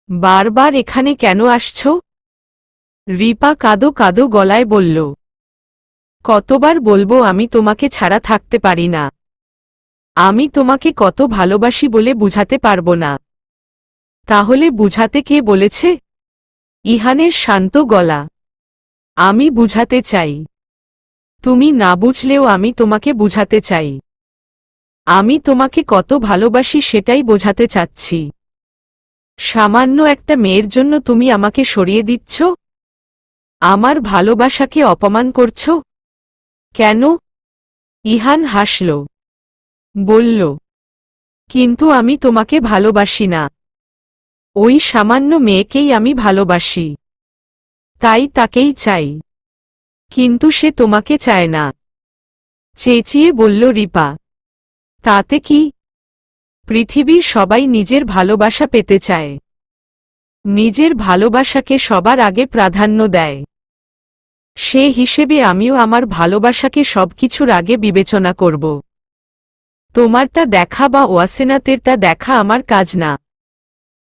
বারবার এখানে কেন আসছ? রিপা কাঁদো কাঁদো গলায় বলল, কতবার বলবো আমি তোমাকে ছাড়া থাকতে পারি না। আমি তোমাকে কত ভালোবাসি বলে বুঝাতে পারবো না। তাহলে বুঝাতে কে বলেছে? ইহানের শান্ত গলা, আমি বুঝাতে চাই। তুমি না বুঝলেও আমি তোমাকে বুঝাতে চাই। আমি তোমাকে কত ভালোবাসি সেটাই বোঝাতে চাচ্ছি। সামান্য একটা মেয়ের জন্য তুমি আমাকে সরিয়ে দিচ্ছ? আমার ভালোবাসাকে অপমান করছ? কেন? ইহান হাসল। বলল, কিন্তু আমি তোমাকে ভালোবাসি না। ওই সামান্য মেয়েকেই আমি ভালোবাসি। তাই তাকেই চাই। কিন্তু সে তোমাকে চায় না। চেঁচিয়ে বলল রিপা। তাতে কি? পৃথিবীর সবাই নিজের ভালোবাসা পেতে চায়। নিজের ভালোবাসাকে সবার আগে প্রাধান্য দেয়। সে হিসেবে আমিও আমার ভালোবাসাকে সবকিছুর আগে বিবেচনা করব। তোমারটা দেখা বা ওয়াসেনাতেরটা দেখা আমার কাজ না।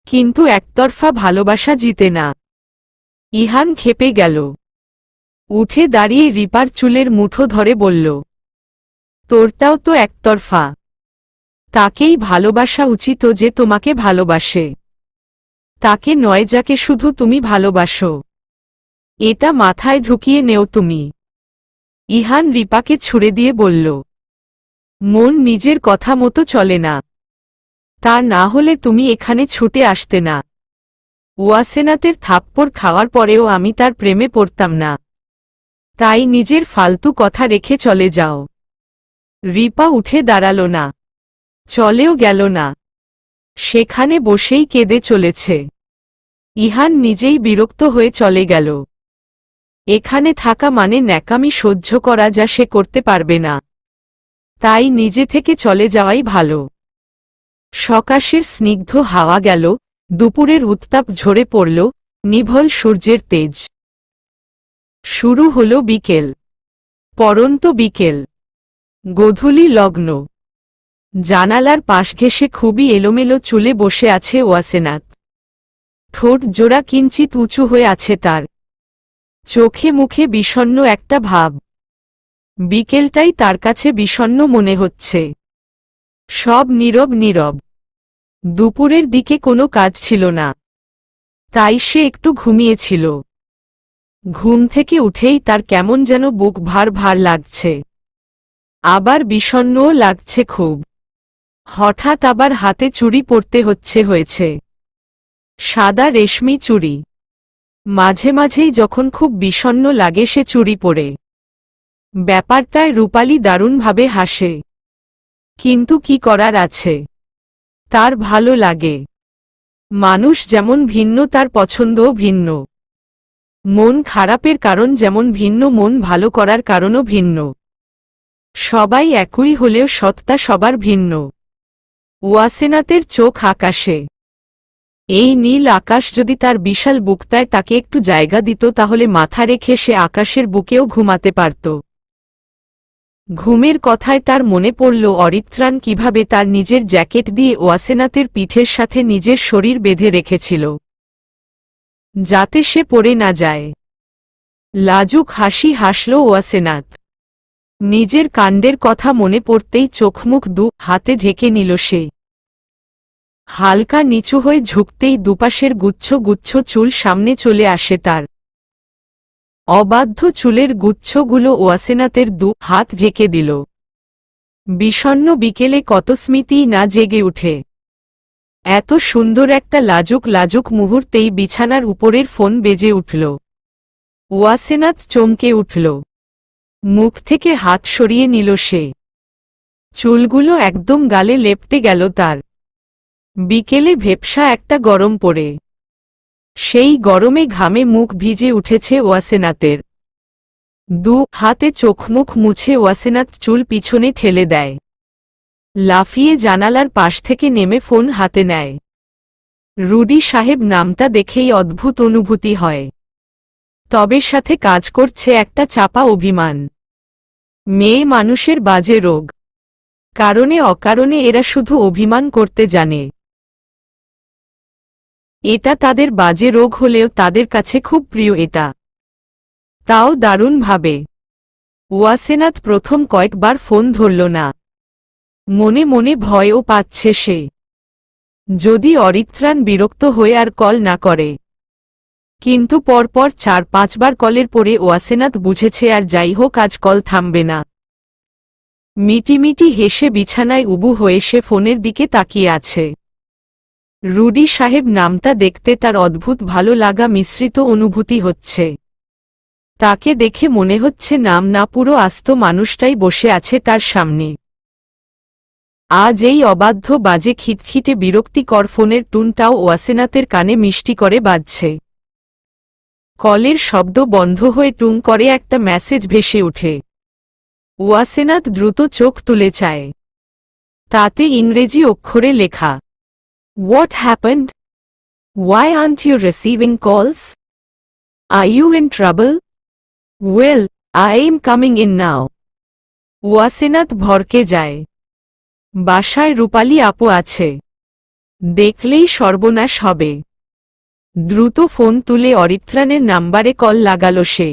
কিন্তু একতরফা ভালোবাসা জিতে না। ইহান ক্ষেপে গেল। উঠে দাঁড়িয়ে রিপার চুলের মুঠো ধরে বলল, তোরটাও তো একতরফা। তাকেই ভালোবাসা উচিত যে তোমাকে ভালোবাসে। তাকে নয় যাকে শুধু তুমি ভালোবাসো। এটা মাথায় ঢুকিয়ে নেও তুমি। ইহান রিপাকে ছুড়ে দিয়ে বলল, মন নিজের কথা মতো চলে না। তা না হলে তুমি এখানে ছুটে আসতে না। ওয়াসেনাতের থাপ্পড় খাওয়ার পরেও আমি তার প্রেমে পড়তাম না। তাই নিজের ফালতু কথা রেখে চলে যাও। রিপা উঠে দাঁড়াল না। চলেও গেল না। সেখানে বসেই কেঁদে চলেছে। ইহান নিজেই বিরক্ত হয়ে চলে গেল। এখানে থাকা মানে ন্যাকামি সহ্য করা, যা সে করতে পারবে না। তাই নিজে থেকে চলে যাওয়াই ভালো। সকাশের স্নিগ্ধ হাওয়া গেল, দুপুরের উত্তাপ ঝরে পড়ল, নিভল সূর্যের তেজ। শুরু হল বিকেল। পরন্ত বিকেল। গোধূলি লগ্ন। জানালার পাশ ঘেঁষে খুবই এলোমেলো চুলে বসে আছে ওয়াসেনাত। ঠোঁট জোড়া কিঞ্চিত উঁচু হয়ে আছে তার। চোখে মুখে বিষণ্ণ একটা ভাব। বিকেলটাই তার কাছে বিষণ্ণ মনে হচ্ছে। সব নীরব নীরব। দুপুরের দিকে কোনো কাজ ছিল না। তাই সে একটু ঘুমিয়েছিল। ঘুম থেকে উঠেই তার কেমন যেন বুক ভার ভার লাগছে। আবার বিষণ্ণও লাগছে খুব। হঠাৎ আবার হাতে চুড়ি পরতে হয়েছে। সাদা রেশমি চুড়ি। মাঝে মাঝেই যখন খুব বিষণ্ণ লাগে সে চুড়ি পরে। ব্যাপারটায় রূপালী দারুণভাবে হাসে। কিন্তু কি করার আছে? তার ভালো লাগে। মানুষ যেমন ভিন্ন তার পছন্দও ভিন্ন। মন খারাপের কারণ যেমন ভিন্ন, মন ভালো করার কারণও ভিন্ন। সবাই একই হলেও সত্তা সবার ভিন্ন। ওয়াসেনাতের চোখ আকাশে। এই নীল আকাশ যদি তার বিশাল বুকটায় তাকে একটু জায়গা দিত, তাহলে মাথা রেখে সে আকাশের বুকেও ঘুমাতে পারত। ঘুমের কথায় তার মনে পড়ল অরিত্রাণ কিভাবে তার নিজের জ্যাকেট দিয়ে ওয়াসেনাতের পিঠের সাথে নিজের শরীর বেঁধে রেখেছিল, যাতে সে পড়ে না যায়। লাজুক হাসি হাসল ওয়াসেনাত। নিজের কাণ্ডের কথা মনে পড়তেই চোখমুখ দু হাতে ঢেকে নিল সে। হালকা নিচু হয়ে ঝুঁকতেই দুপাশের গুচ্ছ গুচ্ছ চুল সামনে চলে আসে তার। অবাধ্য চুলের গুচ্ছগুলো ওয়াসেনাতের দু হাত ঢেকে দিল। বিষণ্ণ বিকেলে কত স্মৃতিই না জেগে উঠে। এত সুন্দর একটা লাজুক লাজুক মুহূর্তেই বিছানার উপরের ফোন বেজে উঠল। ওয়াসেনাত চমকে উঠল। মুখ থেকে হাত সরিয়ে নিল সে। চুলগুলো একদম গালে লেপটে গেল তার। বিকেলে ভেপসা একটা গরম পড়ে। সেই গরমে ঘামে মুখ ভিজে উঠেছে ওয়াসেনাতের। দু হাতে চোখমুখ মুছে ওয়াসেনাত চুল পিছনে ঠেলে দেয়। লাফিয়ে জানালার পাশ থেকে নেমে ফোন হাতে নেয়। রুডি সাহেব নামটা দেখেই অদ্ভুত অনুভূতি হয়। তবে সাথে কাজ করছে একটা চাপা অভিমান। মেয়ে মানুষের বাজে রোগ। কারণে অকারণে এরা শুধু অভিমান করতে জানে। এটা তাদের বাজে রোগ হলেও তাদের কাছে খুব প্রিয় এটা। তাও দারুণভাবে। ওয়াসেনাত প্রথম কয়েকবার ফোন ধরল না। মনে মনে ভয়ও পাচ্ছে সে, যদি অরিত্রাণ বিরক্ত হয়ে আর কল না করে। কিন্তু পরপর ৪-৫ বার কলের পরে ওয়াসেনাত বুঝেছে আর যাই হোক আজ কল থামবে না। মিটিমিটি হেসে বিছানায় উবু হয়ে সে ফোনের দিকে তাকিয়ে আছে। রুডি সাহেব নামটা দেখতে তার অদ্ভুত ভালো লাগা মিশ্রিত অনুভূতি হচ্ছে। তাকে দেখে মনে হচ্ছে নাম না পুরো আস্ত মানুষটাই বসে আছে তার সামনে। আজ এই অবাধ্য বাজে খিটখিটে বিরক্তিকর ফোনের টুনটাও ওয়াসেনাতের কানে মিষ্টি করে বাজছে। কলের শব্দ বন্ধ হয়ে টুং করে একটা মেসেজ ভেসে ওঠে। ওয়াসেনাত দ্রুত চোখ তুলে চায়। তাতে ইংরেজি অক্ষরে লেখা, What happened? Why aren't you receiving calls? Are you in trouble? Well, I am coming in now. ওয়াসেনাত ভরকে যায়। বাসায় রূপালী আপু আছে। দেখলেই সর্বনাশ হবে। দ্রুত ফোন তুলে অরিত্রানের নাম্বারে কল লাগালো সে।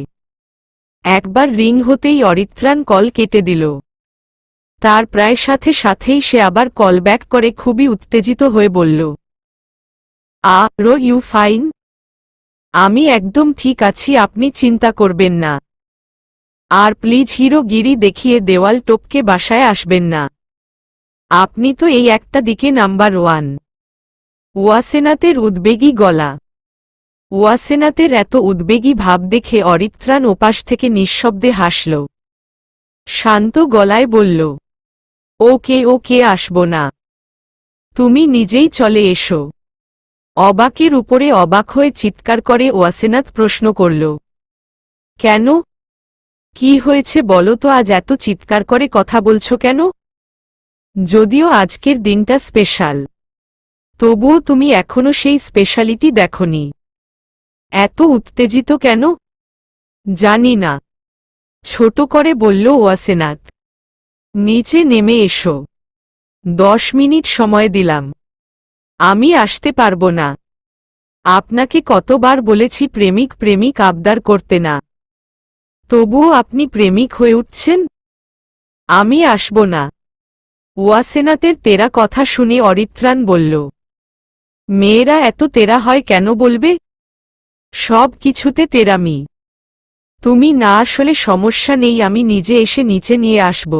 একবার রিং হতেই অরিত্রান কল কেটে দিল। তার প্রায় সাথে সাথেই সে আবার কল ব্যাক করে খুবই উত্তেজিত হয়ে বলল, ইউ ফাইন? আমি একদম ঠিক আছি, আপনি চিন্তা করবেন না। আর প্লিজ হিরোগিরি দেখিয়ে দেওয়াল টপকে বাসায় আসবেন না। আপনি তো এই একটা দিকে নাম্বার 1। ওয়াসেনাতের উদ্বেগী গলা। ওয়াসেনাতের এত উদ্বেগী ভাব দেখে অরিত্রান ওপাশ থেকে নিঃশব্দে হাসল। শান্ত গলায় বলল, ওকে আসব না। তুমি নিজেই চলে এসো। অবাকের উপরে অবাক হয়ে চিৎকার করে ওয়াসেনাত প্রশ্ন করল, কেন? কি হয়েছে বলো তো, আজ এত চিৎকার করে কথা বলছো কেন? যদিও আজকের দিনটা স্পেশাল, তবুও তুমি এখনো সেই স্পেশালিটি দেখনি। এত উত্তেজিত কেন? জানি না, ছোট করে বলল ওয়াসেনাত। নিচে নেমে এসো। 10 মিনিট সময় দিলাম। আমি আসতে পারবো না। আপনাকে কতবার বলেছি প্রেমিক আবদার করতে না। তবুও আপনি প্রেমিক হয়ে উঠছেন। আমি আসব না। ওয়াসেনাতের তেরা কথা শুনে অরিত্রান বলল, মেয়েরা এত তেরা হয় কেন বলবে? সব কিছুতে তেরামি। তুমি না আসলে সমস্যা নেই, আমি নিজে এসে নিচে নিয়ে আসব।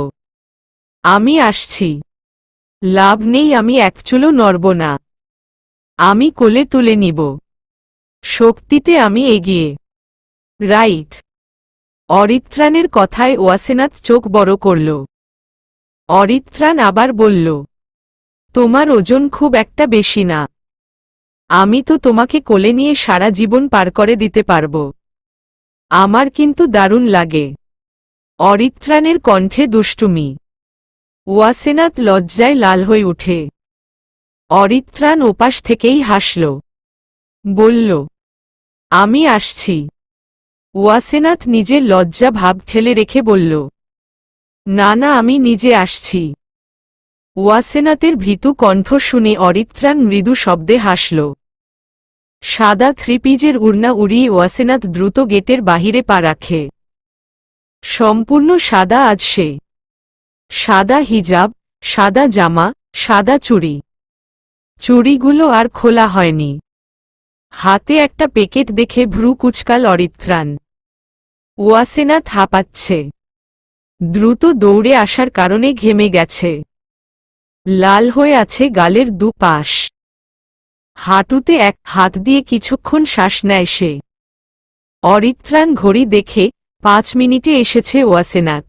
আমি আসছি। লাভ নেই, আমি এক চুলও নড়ব না। আমি কোলে তুলে নিব। শক্তিতে আমি এগিয়ে। রাইট। অরিত্রানের কথায় ওয়াসেনাত চোখ বড় করল। অরিত্রান আবার বলল, তোমার ওজন খুব একটা বেশি না। আমি তো তোমাকে কোলে নিয়ে সারা জীবন পার করে দিতে পারব। আমার কিন্তু দারুণ লাগে। অরিত্রানের কণ্ঠে দুষ্টুমি। ওয়াসেনাত লজ্জায় লাল হয়ে উঠে। অরিত্রান ওপাশ থেকেই হাসল। বলল, আমি আসছি। ওয়াসেনাত নিজের লজ্জা ভাব ঠেলে রেখে বলল, না আমি নিজে আসছি। ওয়াসেনাতের ভীতু কণ্ঠ শুনে অরিত্রান মৃদু শব্দে হাসল। সাদা থ্রিপিজের উড়না উড়িয়ে ওয়াসেনাত দ্রুত গেটের বাহিরে পা রাখে। সম্পূর্ণ সাদা আজ সে। সাদা হিজাব, সাদা জামা, সাদা চুড়ি। চুড়িগুলো আর খোলা হয়নি। হাতে একটা প্যাকেট দেখে ভ্রু কুচকাল অরিত্রান। ওয়াসেনাত হাঁপাচ্ছে। দ্রুত দৌড়ে আসার কারণে ঘেমে গেছে। লাল হয়ে আছে গালের দুপাশ। হাঁটুতে এক হাত দিয়ে কিছুক্ষণ শ্বাস নেয় সে। অরিত্রান ঘড়ি দেখে 5 মিনিটে এসেছে ওয়াসেনাত।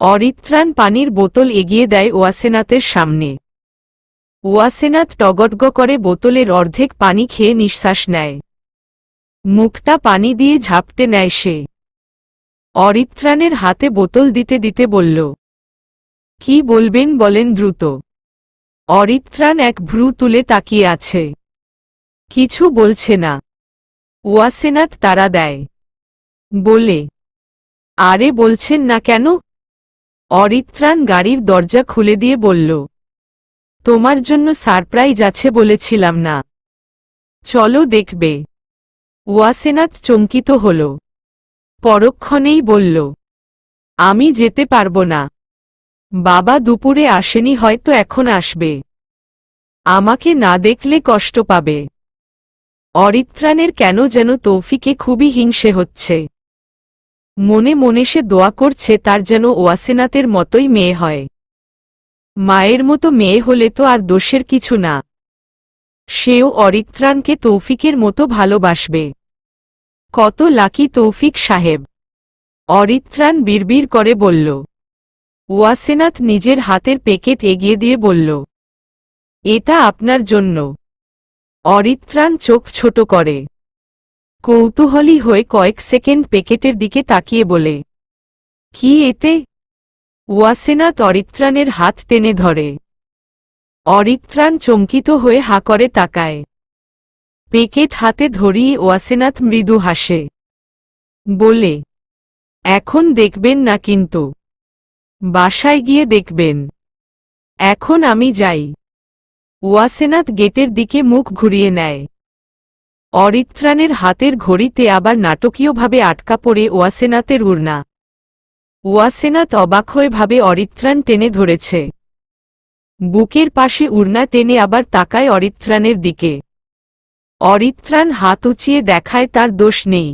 অরিত্রান পানির বোতল এগিয়ে দেয় ওয়াসেনাতের সামনে। ওয়াসেনাত টগটগ করে বোতলের অর্ধেক পানি খেয়ে নিঃশ্বাস নেয়। মুখটা পানি দিয়ে ঝাপটে নেয় সে। অরিত্রানের হাতে বোতল দিতে দিতে বলল, কি বলবেন বলেন দ্রুত। অরিত্রান এক ভ্রু তুলে তাকিয়ে আছে। কিছু বলছে না। ওয়াসেনাত তাড়া দেয়। বলে, আরে বলছেন না কেন? অরিত্রান গাড়ির দরজা খুলে দিয়ে বলল, তোমার জন্য সারপ্রাইজ আছে বলেছিলাম না? চলো দেখবে। ওয়াসেনাত চমকিত হল। পরক্ষণেই বলল, আমি যেতে পারবো না। বাবা দুপুরে আসেনি, হয়তো এখন আসবে। আমাকে না দেখলে কষ্ট পাবে। অরিত্রানের কেন যেন তৌফিকে খুবই হিংসে হচ্ছে। মনে মনে সে দোয়া করছে তার যেন ওয়াসেনাতের মতোই মেয়ে হয়। মায়ের মতো মেয়ে হলে তো আর দোষের কিছু না। সেও অরিত্রাণকে তৌফিকের মতো ভালোবাসবে। কত লাকি তৌফিক সাহেব। অরিত্রাণ বিড়বিড় করে বলল। ওয়াসেনাথ নিজের হাতের প্যাকেট এগিয়ে দিয়ে বলল, এটা আপনার জন্য। অরিত্রাণ চোখ ছোট করে কৌতূহলী হয়ে কয়েক সেকেন্ড প্যাকেটের দিকে তাকিয়ে বলে, কি এতে? ওয়াসেনাথ অরিত্রাণের হাত টেনে ধরে। অরিত্রাণ চমকিত হয়ে হা করে তাকায়। প্যাকেট হাতে ধরিয়ে ওয়াসেনাথ মৃদু হাসে। বলে, এখন দেখবেন না কিন্তু, বাসায় গিয়ে দেখবেন। এখন আমি যাই। ওয়াসেনাথ গেটের দিকে মুখ ঘুরিয়ে নেয়। অরিত্রাণের হাতের ঘড়িতে আবার নাটকীয়ভাবে আটকা পড়ে ওয়াসেনাথের উড়না। ওয়াসেনাথ অবাক হয়ে ভাবে অরিত্রাণ টেনে ধরেছে। বুকের পাশে উড়না টেনে আবার তাকায় অরিত্রাণের দিকে। অরিত্রাণ হাত উঁচিয়ে দেখায় তার দোষ নেই।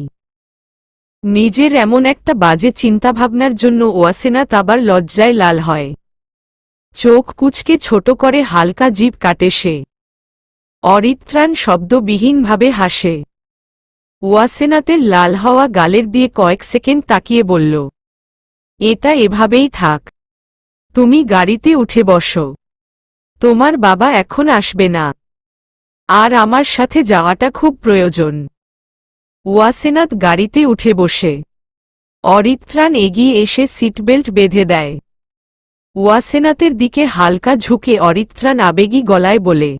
নিজের এমন একটা বাজে চিন্তাভাবনার জন্য ওয়াসেনাথ আবার লজ্জায় লাল হয়। চোখ কুঁচকে ছোট করে হালকা জিভ কাটে সে। অরিত্রাণ শব্দবিহীনভাবে হাসে। ওয়াসেনাথের লাল হওয়া গালের দিয়ে কয়েক সেকেন্ড তাকিয়ে বলল, এটা এভাবেই থাক। তুমি গাড়িতে উঠে বসো। তোমার বাবা এখন আসবে না। আর আমার সাথে যাওয়াটা খুব প্রয়োজন। ওয়াসেনাথ গাড়িতে উঠে বসে। অরিত্রাণ এগিয়ে এসে সিটবেল্ট বেঁধে দেয়। ওয়াসেনাথের দিকে হালকা ঝুঁকে অরিত্রাণ আবেগী গলায় বলে,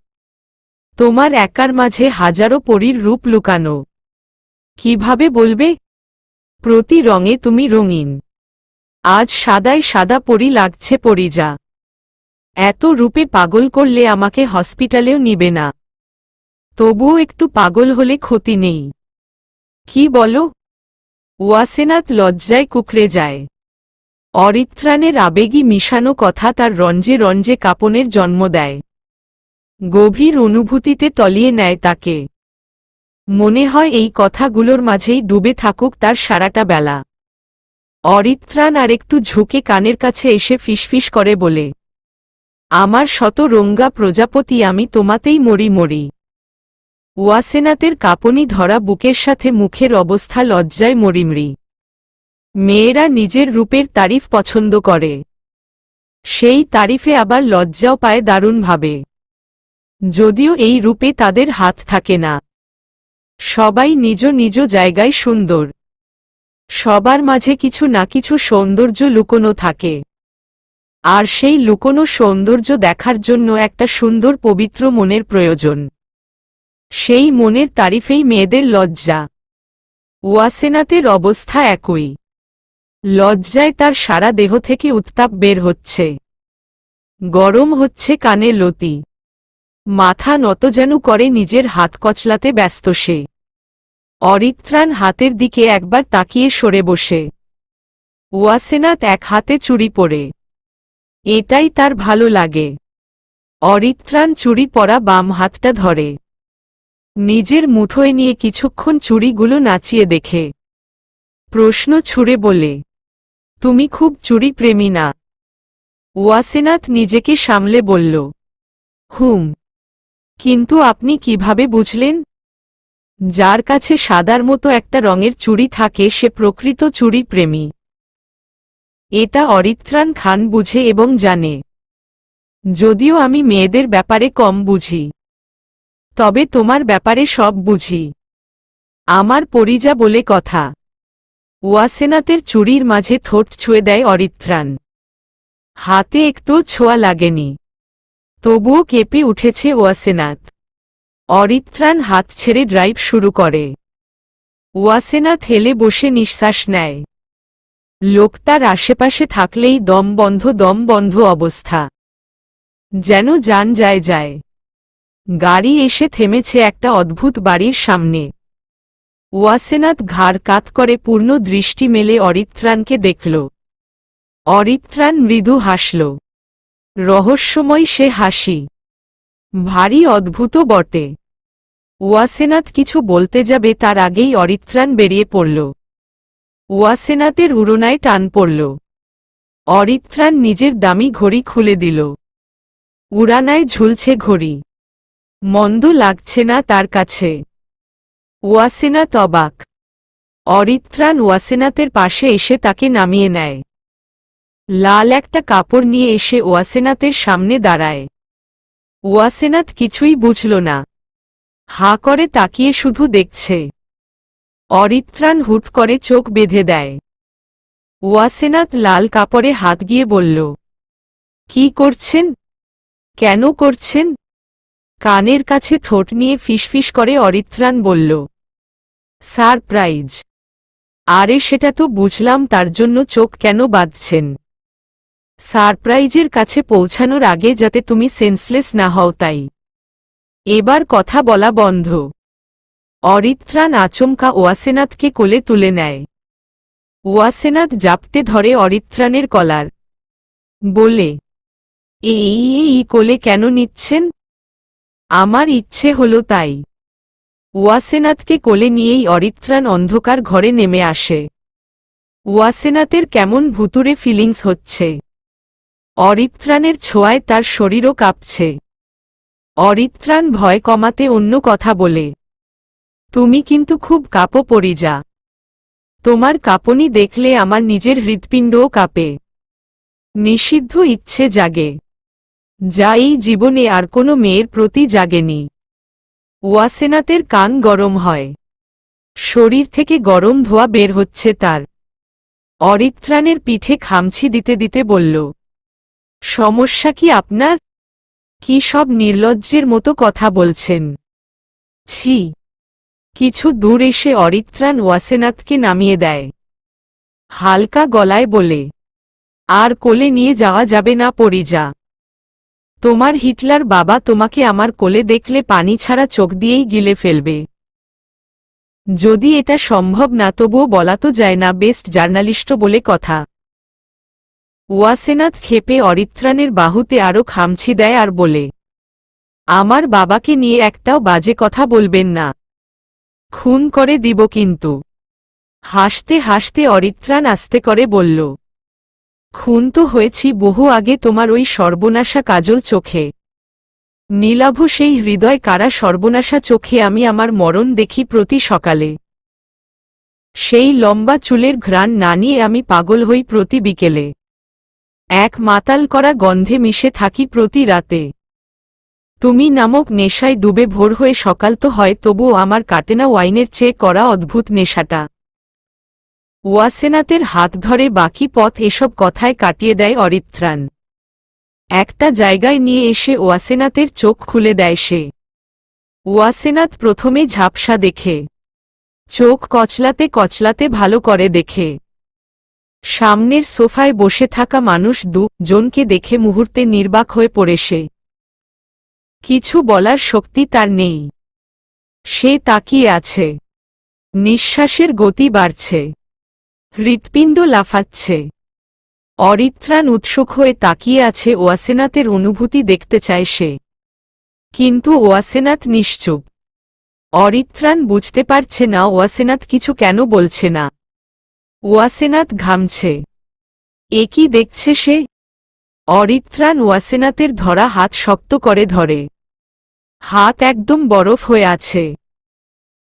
তোমার একার মাঝে হাজারো পরীর রূপ লুকানো। কিভাবে বলবে? প্রতি রঙে তুমি রঙিন। আজ সাদায় সাদা পরী লাগছে পরিজা। এত রূপে পাগল করলে আমাকে হসপিটালেও নিবে না। তবুও একটু পাগল হলে ক্ষতি নেই। কি বলো? ওয়াসেনাথ লজ্জায় কুকড়ে যায়। অরিত্রাণের আবেগী মিশানো কথা তার রঞ্জে রঞ্জে কাঁপনের জন্ম দেয়। গভীর অনুভূতিতে তলিয়ে নেয় তাকে। মনে হয় এই কথাগুলোর মাঝেই ডুবে থাকুক তার সারাটা বেলা। অরিত্রাণ আরেকটু ঝুঁকে কানের কাছে এসে ফিসফিস করে বলে, আমার শত রঙ্গা প্রজাপতি, আমি তোমাতেই মরি মরি। ওয়াসেনাথের কাঁপনি ধরা বুকের সাথে মুখের অবস্থা লজ্জায় মরিমরি। মেয়েরা নিজের রূপের তারিফ পছন্দ করে। সেই তারিফে আবার লজ্জাও পায় দারুণভাবে। যদিও এই রূপে তাদের হাত থাকে না। সবাই নিজ নিজ জায়গায় সুন্দর। সবার মাঝে কিছু না কিছু সৌন্দর্য লুকোনো থাকে। আর সেই লুকোনো সৌন্দর্য দেখার জন্য একটা সুন্দর পবিত্র মনের প্রয়োজন। সেই মনের তারিফেই মেয়েদের লজ্জা। ওয়াসেনাথের অবস্থা একই। লজ্জায় তার সারা দেহ থেকে উত্তাপ বের হচ্ছে। গরম হচ্ছে কানে লতি। মাথা নত যেন করে নিজের হাত কচলাতে ব্যস্ত সে। অরিত্রাণ হাতের দিকে একবার তাকিয়ে সরে বসে। ওয়াসেনাথ এক হাতে চুড়ি পরে। এটাই তার ভালো লাগে। অরিত্রাণ চুড়ি পরা বাম হাতটা ধরে। নিজের মুঠোয় নিয়ে কিছুক্ষণ চুড়িগুলো নাচিয়ে দেখে। প্রশ্ন ছুড়ে বলে, তুমি খুব চুড়ি প্রেমী না? ওয়াসেনাথ নিজেকে সামলে বলল, হুম। কিন্তু আপনি কিভাবে বুঝলেন? যার কাছে সাদার মতো একটা রঙের চুড়ি থাকে সে প্রকৃত চুড়ি প্রেমী। এটা অরিত্রাণ খান বুঝে এবং জানে। যদিও আমি মেয়েদের ব্যাপারে কম বুঝি, তবে তোমার ব্যাপারে সব বুঝি। আমার পরিজা বলে কথা। ওয়াসেনাথের চুড়ির মাঝে ঠোঁট ছুঁয়ে দেয় অরিত্রাণ। হাতে একটু ছোঁয়া লাগেনি, তবুও কেঁপে উঠেছে ওয়াসেনাথ। অরিত্রাণ হাত ছেড়ে ড্রাইভ শুরু করে। ওয়াসেনাথ হেলে বসে নিঃশ্বাস নেয়। লোকটার আশেপাশে থাকলেই দম বন্ধ অবস্থা। যেন জান যায় যায়। গাড়ি এসে থেমেছে একটা অদ্ভুত বাড়ির সামনে। ওয়াসেনাথ ঘাড় কাত করে পূর্ণ দৃষ্টি মেলে অরিত্রাণকে দেখল। অরিত্রাণ মৃদু হাসল। রহস্যময় সে হাসি। ভারী অদ্ভুত বটে। ওয়াসেনাথ কিছু বলতে যাবে তার আগেই অরিত্রাণ বেরিয়ে পড়ল। ওয়াসেনাথের উড়নায় টান পড়ল। অরিত্রাণ নিজের দামি ঘড়ি খুলে দিল। উড়ানায় ঝুলছে ঘড়ি। মন্দ লাগছে না তার কাছে। ওয়াসেনাত অবাক। অরিত্রাণ ওয়াসেনাতের পাশে এসে তাকে নামিয়ে নেয়। লাল একটা কাপড় নিয়ে এসে ওয়াসেনাতের সামনে দাঁড়ায়। ওয়াসেনাত কিছুই বুঝল না, হাঁ করে তাকিয়ে শুধু দেখছে। অরিত্রাণ হুট করে চোখ বেঁধে দেয়। ওয়াসেনাত লাল কাপড়ে হাত গিয়ে বলল, কি করছেন? কেন করছেন? কানের কাছে ঠোঁট নিয়ে ফিসফিস করে অরিত্রাণ বলল, সারপ্রাইজ। আরে সেটা তো বুঝলাম, তার জন্য চোখ কেন বাঁধছেন? সারপ্রাইজের কাছে পৌঁছানোর আগে যাতে তুমি সেন্সলেস না হও তাই। এবার কথা বলা বন্ধ। অরিত্রাণ আচমকা ওয়াসেনাথকে কোলে তুলে নেয়। ওয়াসেনাথ জাপটে ধরে অরিত্রাণের কলার। বলে, এই কোলে কেন নিচ্ছেন? আমার ইচ্ছে হলো তাই। ওয়াসেনাথকে কোলে নিয়েই অরিত্রাণ অন্ধকার ঘরে নেমে আসে। ওয়াসেনাথের কেমন ভুতুরে ফিলিংস হচ্ছে। অরিত্রাণের ছোঁয়ায় তার শরীরও কাঁপছে। অরিত্রাণ ভয় কমাতে অন্য কথা বলে, তুমি কিন্তু খুব কাঁপো পরিজা। তোমার কাঁপুনি দেখলে আমার নিজের হৃৎপিণ্ডও কাঁপে। নিষিদ্ধ ইচ্ছে জাগে, যা এই জীবনে আর কোনো মেয়ের প্রতি জাগেনি। ওয়াসেনাথের কান গরম হয়, শরীর থেকে গরম ধোঁয়া বের হচ্ছে তার। অরিত্রাণের পিঠে খামচি দিতে দিতে বলল, সমস্যা কি আপনার? কি সব নির্লজ্জের মতো কথা বলছেন? ছি। কিছু দূর এসে অরিত্রাণ ওয়াসেনাথকে নামিয়ে দেয়। হালকা গলায় বলে, আর কোলে নিয়ে যাওয়া যাবে না পরিজা। তোমার হিটলার বাবা তোমাকে আমার কোলে দেখলে পানি ছাড়া চোখ দিয়েই গিলে ফেলবে। যদি এটা সম্ভব না তবুও বলা তো যায় না, বেস্ট জার্নালিস্ট বলে কথা। ওয়াসেনাথ ক্ষেপে অরিত্রাণের বাহুতে আরও খামচি দেয় আর বলে, আমার বাবাকে নিয়ে একটাও বাজে কথা বলবেন না, খুন করে দিব কিন্তু। হাসতে হাসতে অরিত্রাণ আস্তে করে বলল, খুন তো হয়েছি বহু আগে তোমার ওই সর্বনাশা কাজল চোখে। নীলাভ সেই হৃদয় কারা সর্বনাশা চোখে আমি আমার মরণ দেখি প্রতি সকালে। সেই লম্বা চুলের ঘ্রাণ না নিয়ে আমি পাগল হই প্রতি বিকেলে। এক মাতাল করা গন্ধে মিশে থাকি প্রতি রাতে। তুমি নামক নেশায় ডুবে ভোর হয়ে সকাল তো হয়, তবুও আমার কাটে না ওয়াইনের চেয়ে করা অদ্ভুত নেশাটা। ওয়াসেনাথের হাত ধরে বাকি পথ এসব কথায় কাটিয়ে দেয় অরিত্রাণ। একটা জায়গায় নিয়ে এসে ওয়াসেনাথের চোখ খুলে দেয় সে। ওয়াসেনাথ প্রথমে ঝাপসা দেখে, চোখ কচলাতে কচলাতে ভালো করে দেখে। সামনের সোফায় বসে থাকা মানুষ জনকে দেখে মুহূর্তে নির্বাক হয়ে পড়ে সে। কিছু বলার শক্তি তার নেই। সে তাকিয়ে আছে। নিঃশ্বাসের গতি বাড়ছে, হৃৎপিণ্ড লাফাচ্ছে। অরিত্রাণ উৎসুক হয়ে তাকিয়ে আছে, ওয়াসেনাথের অনুভূতি দেখতে চায় সে। কিন্তু ওয়াসেনাথ নিশ্চুপ। অরিত্রাণ বুঝতে পারছে না ওয়াসেনাথ কিছু কেন বলছে না। ওয়াসেনাথ ঘামছে। এ কি দেখছে সে? অরিত্রাণ ওয়াসেনাথের ধরা হাত শক্ত করে ধরে। হাত একদম বরফ হয়ে আছে।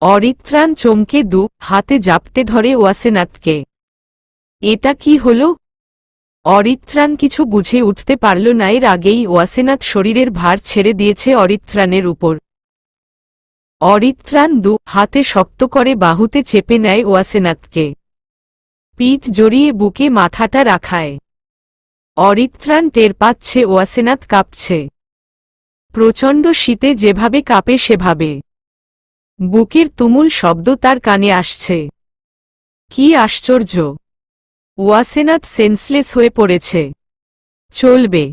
অরিত্রাণ চমকে হাতে জাপটে ধরে ওয়াসেনাথকে। এটা কি হল? অরিত্রাণ কিছু বুঝে উঠতে পারল না। এর আগেই ওয়াসেনাথ শরীরের ভার ছেড়ে দিয়েছে অরিত্রাণের উপর। অরিত্রাণ হাতে শক্ত করে বাহুতে চেপে নেয় ওয়াসেনাথকে। পিঠ জড়িয়ে বুকে মাথাটা রাখায়। অরিত্রাণ টের পাচ্ছে ওয়াসেনাথ কাঁপছে। প্রচণ্ড শীতে যেভাবে কাঁপে সেভাবে। বুকের তুমুল শব্দ তার কানে আসছে। কি আশ্চর্য! ওয়াসেনাথ সেন্সলেস হয়ে পড়েছে। চলবে।